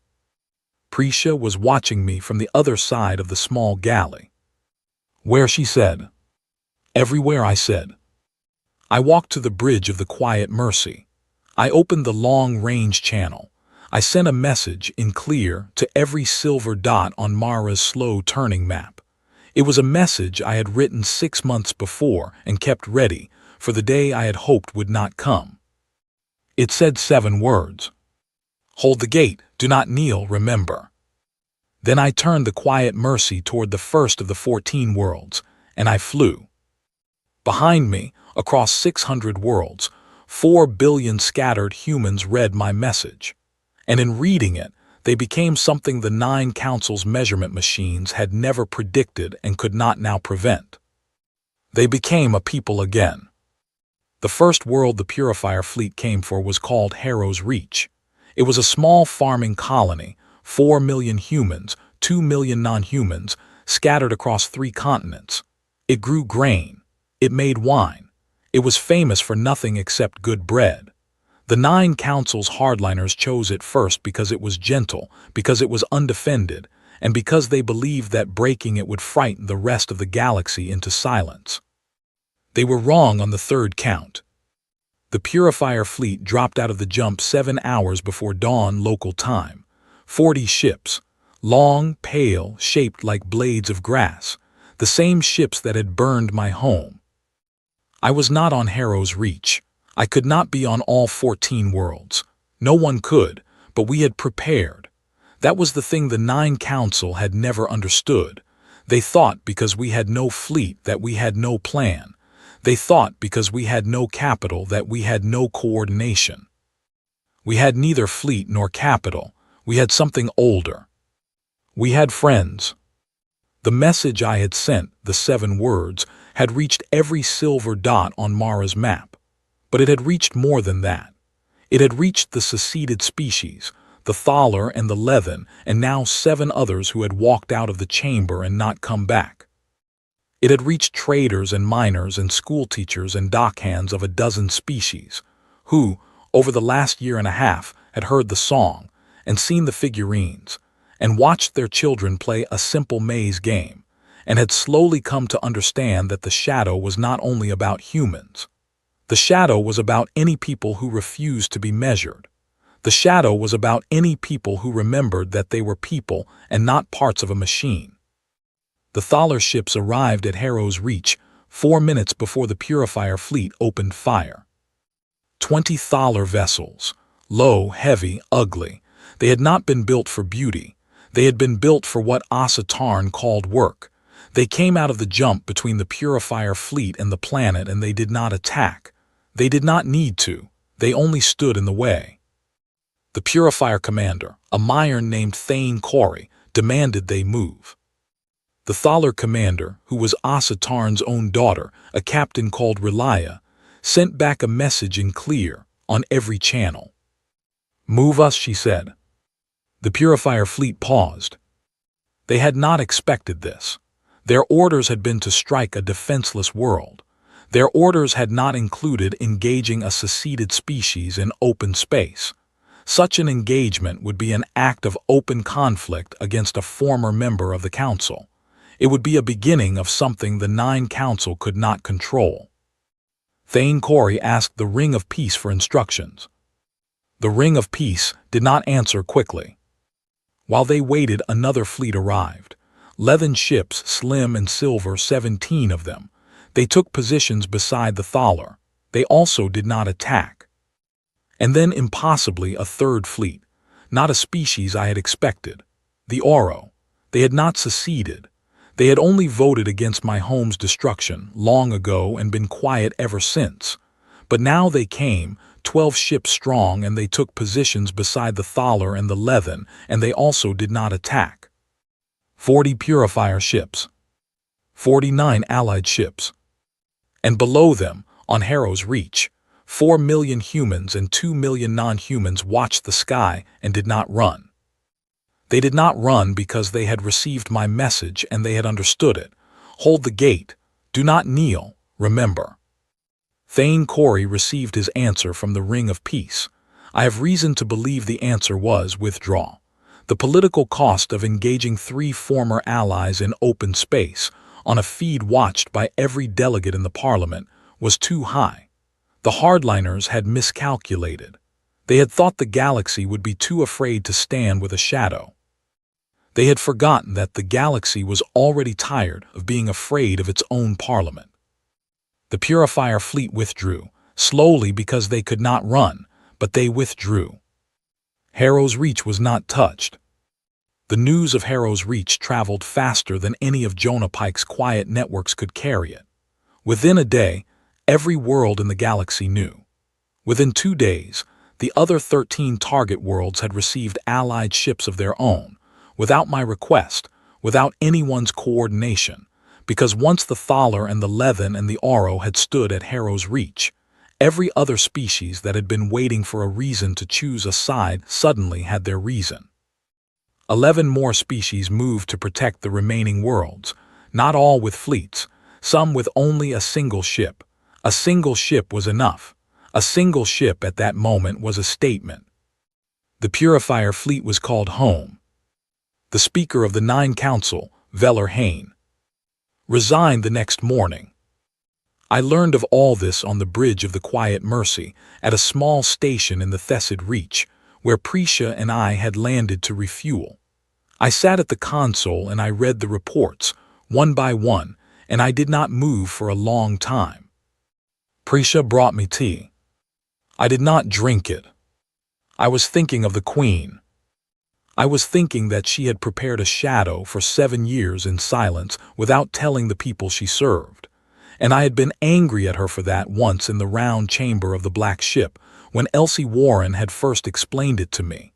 Prisha was watching me from the other side of the small galley. Where, she said. Everywhere, I said. I walked to the bridge of the quiet mercy. I opened the long-range channel. I sent a message in clear to every silver dot on Mara's slow-turning map. It was a message I had written 6 months before and kept ready for the day I had hoped would not come. It said 7 words. Hold the gate, do not kneel, remember. Then I turned the quiet mercy toward the first of the 14 worlds, and I flew. Behind me, across 600 worlds, 4 billion scattered humans read my message. And in reading it, they became something the 9 Council's measurement machines had never predicted and could not now prevent. They became a people again. The first world the Purifier fleet came for was called Harrow's Reach. It was a small farming colony, 4 million humans, 2 million non-humans, scattered across 3 continents. It grew grain. It made wine. It was famous for nothing except good bread. The 9 Council's hardliners chose it first because it was gentle, because it was undefended, and because they believed that breaking it would frighten the rest of the galaxy into silence. They were wrong on the 3rd count. The Purifier fleet dropped out of the jump 7 hours before dawn local time. 40 ships, long, pale, shaped like blades of grass, the same ships that had burned my home. I was not on Harrow's Reach. I could not be on all 14 worlds. No one could, but we had prepared. That was the thing the 9 Council had never understood. They thought because we had no fleet that we had no plan. They thought because we had no capital that we had no coordination. We had neither fleet nor capital. We had something older. We had friends. The message I had sent, the 7 words, had reached every silver dot on Mara's map. But it had reached more than that. It had reached the seceded species, the Thaler and the Lethen, and now 7 others who had walked out of the chamber and not come back. It had reached traders and miners and schoolteachers and dockhands of a dozen species, who, over the last year and a half, had heard the song and seen the figurines, and watched their children play a simple maze game, and had slowly come to understand that the shadow was not only about humans. The shadow was about any people who refused to be measured. The shadow was about any people who remembered that they were people and not parts of a machine. The Thaler ships arrived at Harrow's Reach 4 minutes before the Purifier fleet opened fire. 20 Thaler vessels, low, heavy, ugly. They had not been built for beauty. They had been built for what Asa Tarn called work. They came out of the jump between the Purifier fleet and the planet, and they did not attack. They did not need to. They only stood in the way. The Purifier commander, a Myron named Thane Corey, demanded they move. The Thaler commander, who was Asa Tarn's own daughter, a captain called Relia, sent back a message in clear, on every channel. Move us, she said. The Purifier fleet paused. They had not expected this. Their orders had been to strike a defenseless world. Their orders had not included engaging a seceded species in open space. Such an engagement would be an act of open conflict against a former member of the Council. It would be a beginning of something the 9 Council could not control. Thane Corey asked the Ring of Peace for instructions. The Ring of Peace did not answer quickly. While they waited, another fleet arrived. Lethen ships, slim and silver, 17 of them. They took positions beside the Thaler. They also did not attack. And then, impossibly, a 3rd fleet. Not a species I had expected. The Oro. They had not seceded. They had only voted against my home's destruction long ago and been quiet ever since. But now they came, 12 ships strong, and they took positions beside the Thaler and the Lethen, and they also did not attack. 40 Purifier ships. 49 Allied ships. And below them, on Harrow's Reach, 4 million humans and 2 million non-humans watched the sky and did not run. They did not run because they had received my message and they had understood it. Hold the gate. Do not kneel. Remember. Thane Corey received his answer from the Ring of Peace. I have reason to believe the answer was withdraw. The political cost of engaging 3 former allies in open space, on a feed watched by every delegate in the parliament, was too high. The hardliners had miscalculated. They had thought the galaxy would be too afraid to stand with a shadow. They had forgotten that the galaxy was already tired of being afraid of its own parliament. The Purifier fleet withdrew, slowly because they could not run, but they withdrew. Harrow's Reach was not touched. The news of Harrow's Reach traveled faster than any of Jonah Pike's quiet networks could carry it. Within a day, every world in the galaxy knew. Within 2 days, the other 13 target worlds had received allied ships of their own, without my request, without anyone's coordination, because once the Thaler and the Lethen and the Oro had stood at Harrow's Reach, every other species that had been waiting for a reason to choose a side suddenly had their reason. 11 more species moved to protect the remaining worlds, not all with fleets, some with only a single ship. A single ship was enough. A single ship at that moment was a statement. The Purifier fleet was called home. The Speaker of the Nine Council, Veller Hain, resigned the next morning. I learned of all this on the bridge of the Quiet Mercy at a small station in the Thessid Reach, where Prisha and I had landed to refuel. I sat at the console and I read the reports, one by one, and I did not move for a long time. Prisha brought me tea. I did not drink it. I was thinking of the Queen. I was thinking that she had prepared a shadow for 7 years in silence without telling the people she served, and I had been angry at her for that once in the round chamber of the Black Ship, when Elsie Warren had first explained it to me.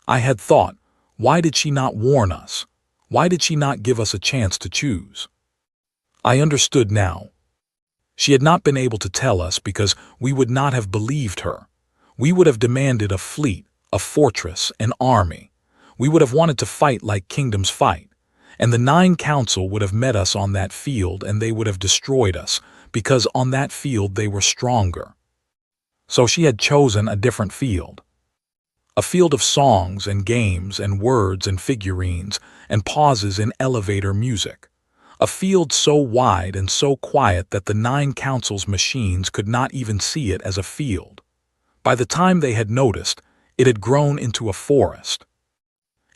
I had thought, why did she not warn us? Why did she not give us a chance to choose? I understood now. She had not been able to tell us because we would not have believed her. We would have demanded a fleet, a fortress, an army. We would have wanted to fight like kingdoms fight, and the Nine Council would have met us on that field and they would have destroyed us, because on that field they were stronger. So she had chosen a different field. A field of songs and games and words and figurines and pauses in elevator music. A field so wide and so quiet that the Nine Council's machines could not even see it as a field. By the time they had noticed, it had grown into a forest.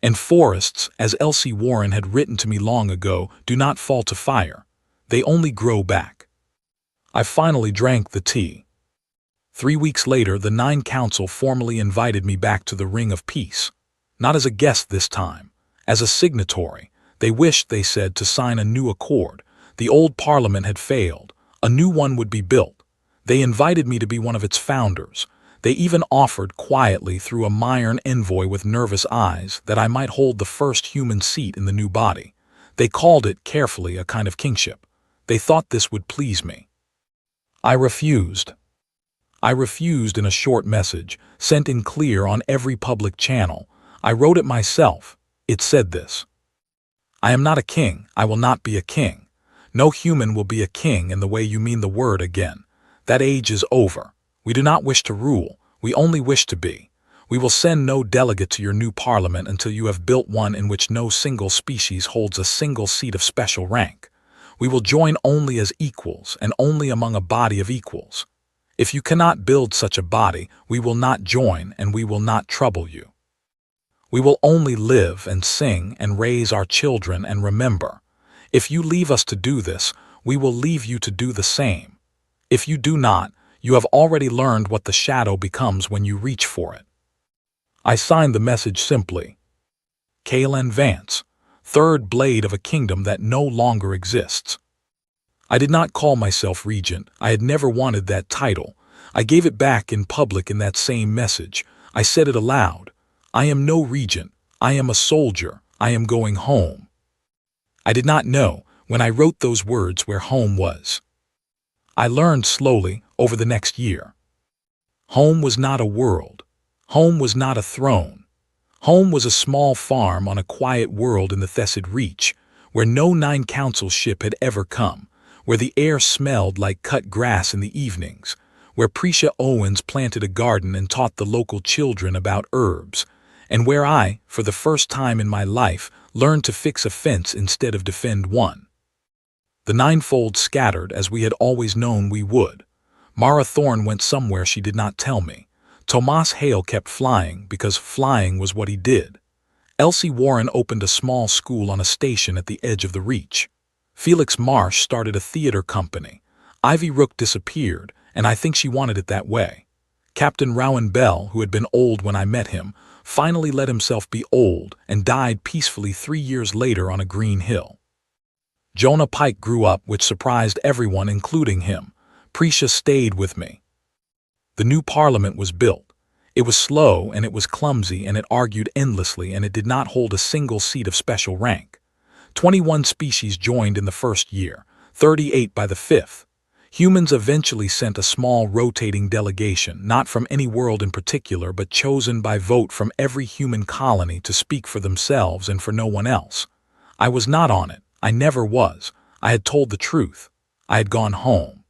And forests, as Elsie Warren had written to me long ago, do not fall to fire. They only grow back. I finally drank the tea. 3 weeks later, the Nine Council formally invited me back to the Ring of Peace. Not as a guest this time, as a signatory. They wished, they said, to sign a new accord. The old parliament had failed. A new one would be built. They invited me to be one of its founders. They even offered quietly through a Myron envoy with nervous eyes that I might hold the first human seat in the new body. They called it carefully a kind of kingship. They thought this would please me. I refused. I refused in a short message, sent in clear on every public channel. I wrote it myself. It said this: I am not a king. I will not be a king. No human will be a king in the way you mean the word again. That age is over. We do not wish to rule. We only wish to be. We will send no delegate to your new parliament until you have built one in which no single species holds a single seat of special rank. We will join only as equals and only among a body of equals. If you cannot build such a body, we will not join and we will not trouble you. We will only live and sing and raise our children and remember. If you leave us to do this, we will leave you to do the same. If you do not, you have already learned what the shadow becomes when you reach for it. I signed the message simply. Kalen Vance, third blade of a kingdom that no longer exists. I did not call myself regent. I had never wanted that title. I gave it back in public in that same message. I said it aloud. I am no regent. I am a soldier. I am going home. I did not know, when I wrote those words, where home was. I learned slowly over the next year. Home was not a world. Home was not a throne. Home was a small farm on a quiet world in the Thessid Reach, where no Nine Council ship had ever come, where the air smelled like cut grass in the evenings, where Prisha Owens planted a garden and taught the local children about herbs, and where I, for the first time in my life, learned to fix a fence instead of defend one. The ninefold scattered as we had always known we would. Mara Thorne went somewhere she did not tell me. Tomas Hale kept flying because flying was what he did. Elsie Warren opened a small school on a station at the edge of the Reach. Felix Marsh started a theater company. Ivy Rook disappeared, and I think she wanted it that way. Captain Rowan Bell, who had been old when I met him, finally let himself be old and died peacefully 3 years later on a green hill. Jonah Pike grew up, which surprised everyone, including him. Prisha stayed with me. The new parliament was built. It was slow and it was clumsy and it argued endlessly and it did not hold a single seat of special rank. 21 species joined in the first year, 38 by the fifth. Humans eventually sent a small rotating delegation, not from any world in particular, but chosen by vote from every human colony to speak for themselves and for no one else. I was not on it. I never was. I had told the truth. I had gone home.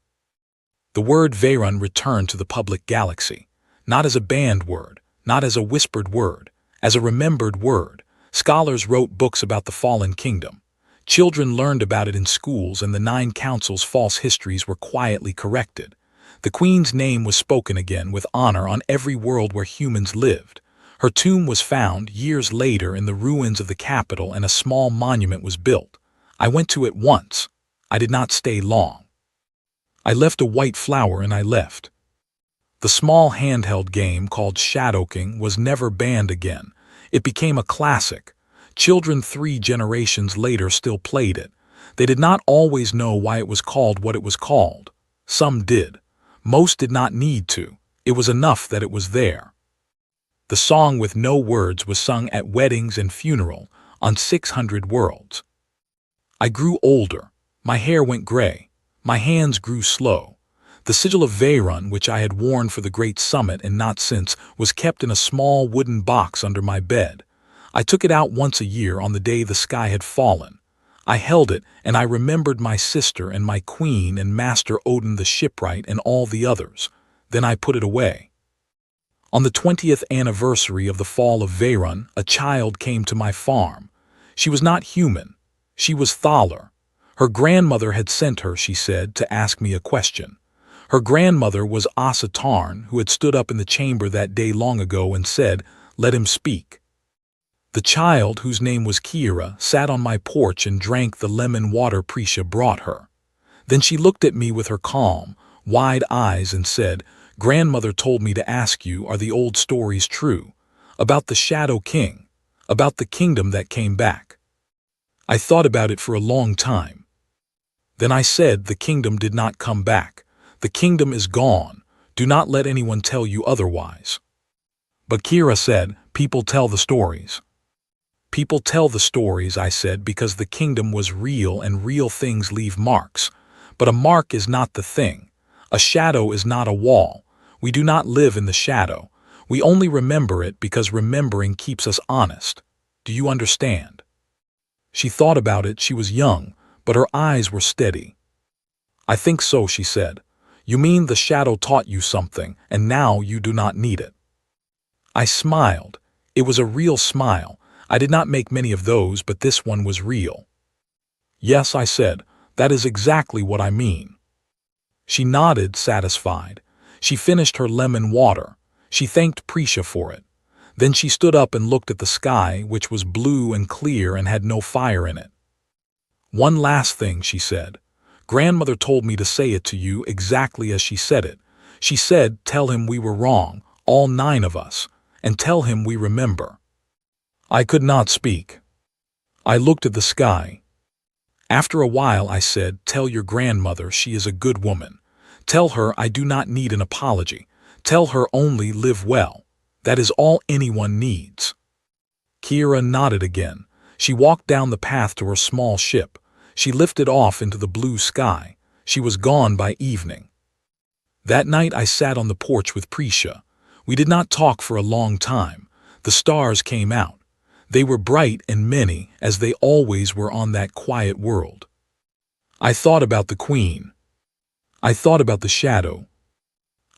The word Veyron returned to the public galaxy, not as a banned word, not as a whispered word, as a remembered word. Scholars wrote books about the fallen kingdom. Children learned about it in schools, and the 9 councils' false histories were quietly corrected. The Queen's name was spoken again with honor on every world where humans lived. Her tomb was found years later in the ruins of the capital, and a small monument was built. I went to it once. I did not stay long. I left a white flower and I left. The small handheld game called Shadowking was never banned again. It became a classic. Children 3 generations later still played it. They did not always know why it was called what it was called. Some did. Most did not need to. It was enough that it was there. The song with no words was sung at weddings and funeral on 600 worlds. I grew older. My hair went gray. My hands grew slow. The sigil of Veyron, which I had worn for the great summit and not since, was kept in a small wooden box under my bed. I took it out once a year on the day the sky had fallen. I held it, and I remembered my sister and my queen and Master Odin the shipwright and all the others. Then I put it away. On the 20th anniversary of the fall of Veyron, a child came to my farm. She was not human. She was Thaler. Her grandmother had sent her, she said, to ask me a question. Her grandmother was Asa Tarn, who had stood up in the chamber that day long ago and said, "Let him speak." The child, whose name was Kira, sat on my porch and drank the lemon water Prisha brought her. Then she looked at me with her calm, wide eyes and said, "Grandmother told me to ask you, are the old stories true? About the Shadow King, about the kingdom that came back?" I thought about it for a long time. Then I said, "The kingdom did not come back. The kingdom is gone. Do not let anyone tell you otherwise." But Kira said, "People tell the stories." "People tell the stories," I said, "because the kingdom was real and real things leave marks. But a mark is not the thing. A shadow is not a wall. We do not live in the shadow. We only remember it because remembering keeps us honest. Do you understand?" She thought about it. She was young, but her eyes were steady. "I think so," she said. "You mean the shadow taught you something, and now you do not need it." I smiled. It was a real smile. I did not make many of those, but this one was real. "Yes," I said, "that is exactly what I mean." She nodded, satisfied. She finished her lemon water. She thanked Prisha for it. Then she stood up and looked at the sky, which was blue and clear and had no fire in it. "One last thing," she said. "Grandmother told me to say it to you exactly as she said it. She said, tell him we were wrong, all 9 of us, and tell him we remember." I could not speak. I looked at the sky. After a while I said, "Tell your grandmother she is a good woman. Tell her I do not need an apology. Tell her only live well. That is all anyone needs." Kira nodded again. She walked down the path to her small ship. She lifted off into the blue sky. She was gone by evening. That night I sat on the porch with Prisha. We did not talk for a long time. The stars came out. They were bright and many, as they always were on that quiet world. I thought about the Queen. I thought about the shadow.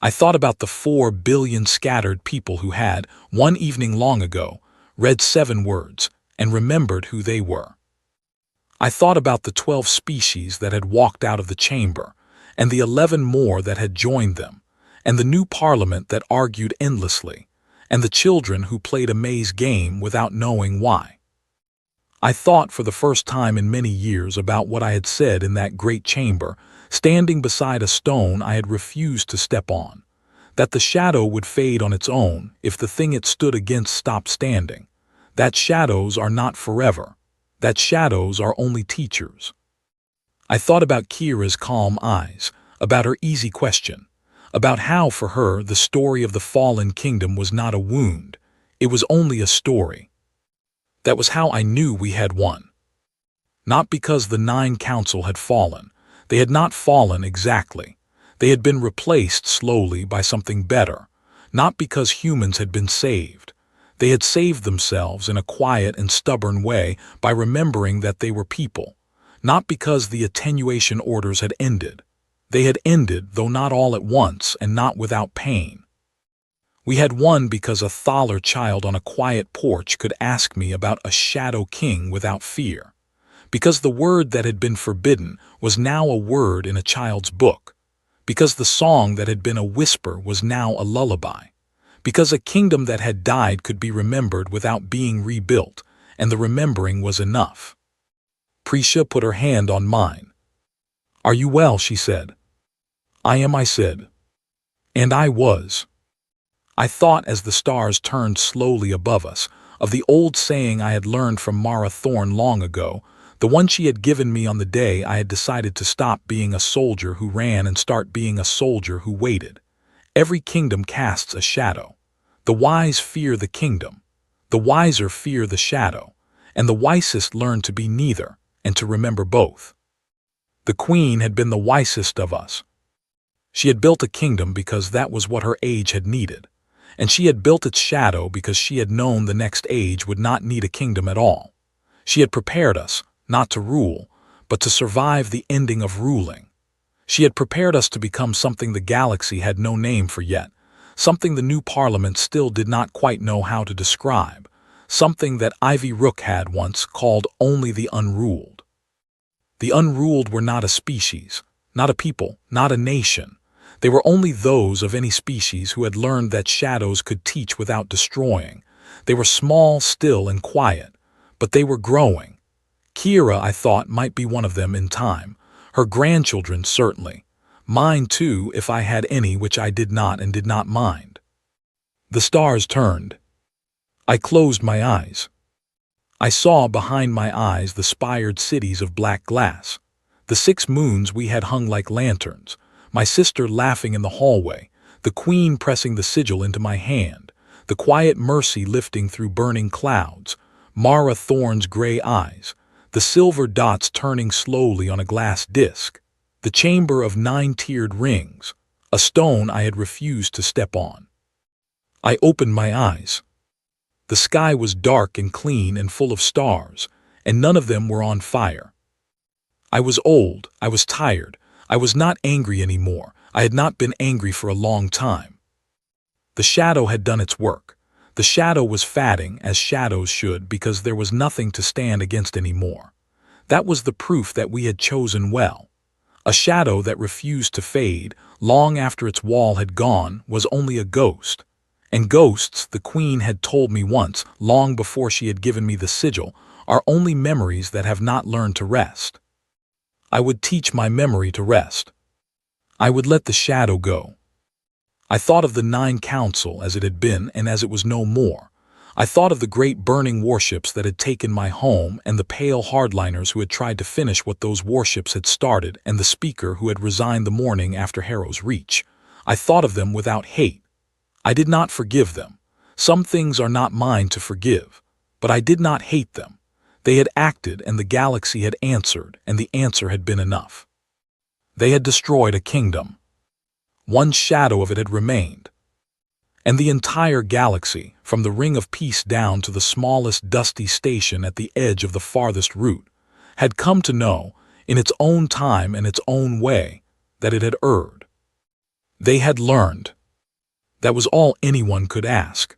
I thought about the 4 billion scattered people who had, one evening long ago, read 7 words and remembered who they were. I thought about the 12 species that had walked out of the chamber, and the 11 more that had joined them, and the new parliament that argued endlessly, and the children who played a maze game without knowing why. I thought for the first time in many years about what I had said in that great chamber, standing beside a stone I had refused to step on, that the shadow would fade on its own if the thing it stood against stopped standing, that shadows are not forever, that shadows are only teachers. I thought about Kira's calm eyes, about her easy question, about how for her the story of the fallen kingdom was not a wound, it was only a story. That was how I knew we had won. Not because the 9 council had fallen. They had not fallen exactly. They had been replaced slowly by something better. Not because humans had been saved. They had saved themselves in a quiet and stubborn way by remembering that they were people. Not because the attenuation orders had ended. They had ended, though not all at once and not without pain. We had won because a Thaler child on a quiet porch could ask me about a shadow king without fear. Because the word that had been forbidden was now a word in a child's book. Because the song that had been a whisper was now a lullaby. Because a kingdom that had died could be remembered without being rebuilt, and the remembering was enough. Prisha put her hand on mine. "Are you well?" she said. "I am," I said. And I was. I thought as the stars turned slowly above us, of the old saying I had learned from Mara Thorne long ago, the one she had given me on the day I had decided to stop being a soldier who ran and start being a soldier who waited. Every kingdom casts a shadow. The wise fear the kingdom. The wiser fear the shadow. And the wisest learn to be neither, and to remember both. The queen had been the wisest of us. She had built a kingdom because that was what her age had needed. And she had built its shadow because she had known the next age would not need a kingdom at all. She had prepared us, not to rule, but to survive the ending of ruling. She had prepared us to become something the galaxy had no name for yet, something the new parliament still did not quite know how to describe, something that Ivy Rook had once called only the unruled. The unruled were not a species, not a people, not a nation. They were only those of any species who had learned that shadows could teach without destroying. They were small, still, and quiet, but they were growing. Kira, I thought, might be one of them in time. Her grandchildren, certainly. Mine, too, if I had any, which I did not and did not mind. The stars turned. I closed my eyes. I saw behind my eyes the spired cities of black glass. The 6 moons we had hung like lanterns. My sister laughing in the hallway, the queen pressing the sigil into my hand, the quiet mercy lifting through burning clouds, Mara Thorne's gray eyes, the silver dots turning slowly on a glass disc, the chamber of 9-tiered rings, a stone I had refused to step on. I opened my eyes. The sky was dark and clean and full of stars, and none of them were on fire. I was old, I was tired. I was not angry anymore. I had not been angry for a long time. The shadow had done its work. The shadow was fatting, as shadows should, because there was nothing to stand against anymore. That was the proof that we had chosen well. A shadow that refused to fade, long after its wall had gone, was only a ghost. And ghosts, the queen had told me once, long before she had given me the sigil, are only memories that have not learned to rest. I would teach my memory to rest. I would let the shadow go. I thought of the 9 council as it had been and as it was no more. I thought of the great burning warships that had taken my home and the pale hardliners who had tried to finish what those warships had started and the speaker who had resigned the morning after Harrow's Reach. I thought of them without hate. I did not forgive them. Some things are not mine to forgive, but I did not hate them. They had acted and the galaxy had answered, and the answer had been enough. They had destroyed a kingdom. One shadow of it had remained. And the entire galaxy, from the Ring of Peace down to the smallest dusty station at the edge of the farthest route, had come to know, in its own time and its own way, that it had erred. They had learned. That was all anyone could ask.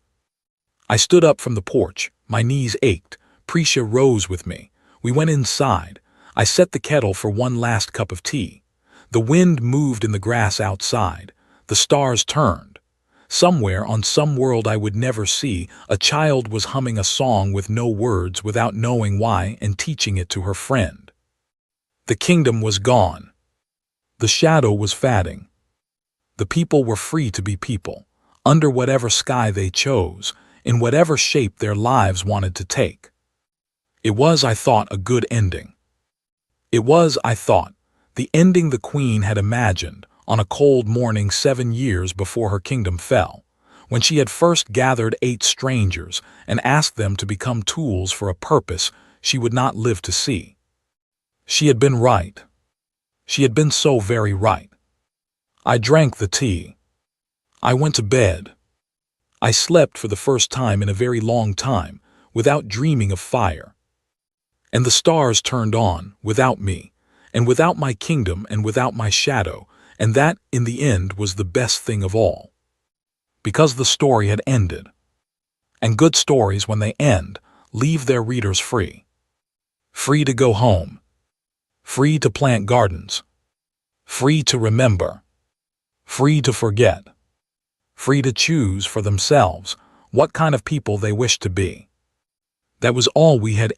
I stood up from the porch. My knees ached. Prisha rose with me. We went inside. I set the kettle for one last cup of tea. The wind moved in the grass outside. The stars turned. Somewhere on some world I would never see, a child was humming a song with no words without knowing why and teaching it to her friend. The kingdom was gone. The shadow was fading. The people were free to be people, under whatever sky they chose, in whatever shape their lives wanted to take. It was, I thought, a good ending. It was, I thought, the ending the queen had imagined on a cold morning 7 years before her kingdom fell, when she had first gathered 8 strangers and asked them to become tools for a purpose she would not live to see. She had been right. She had been so very right. I drank the tea. I went to bed. I slept for the first time in a very long time, without dreaming of fire. And the stars turned on, without me, and without my kingdom and without my shadow, and that, in the end, was the best thing of all. Because the story had ended. And good stories, when they end, leave their readers free. Free to go home. Free to plant gardens. Free to remember. Free to forget. Free to choose for themselves what kind of people they wish to be. That was all we had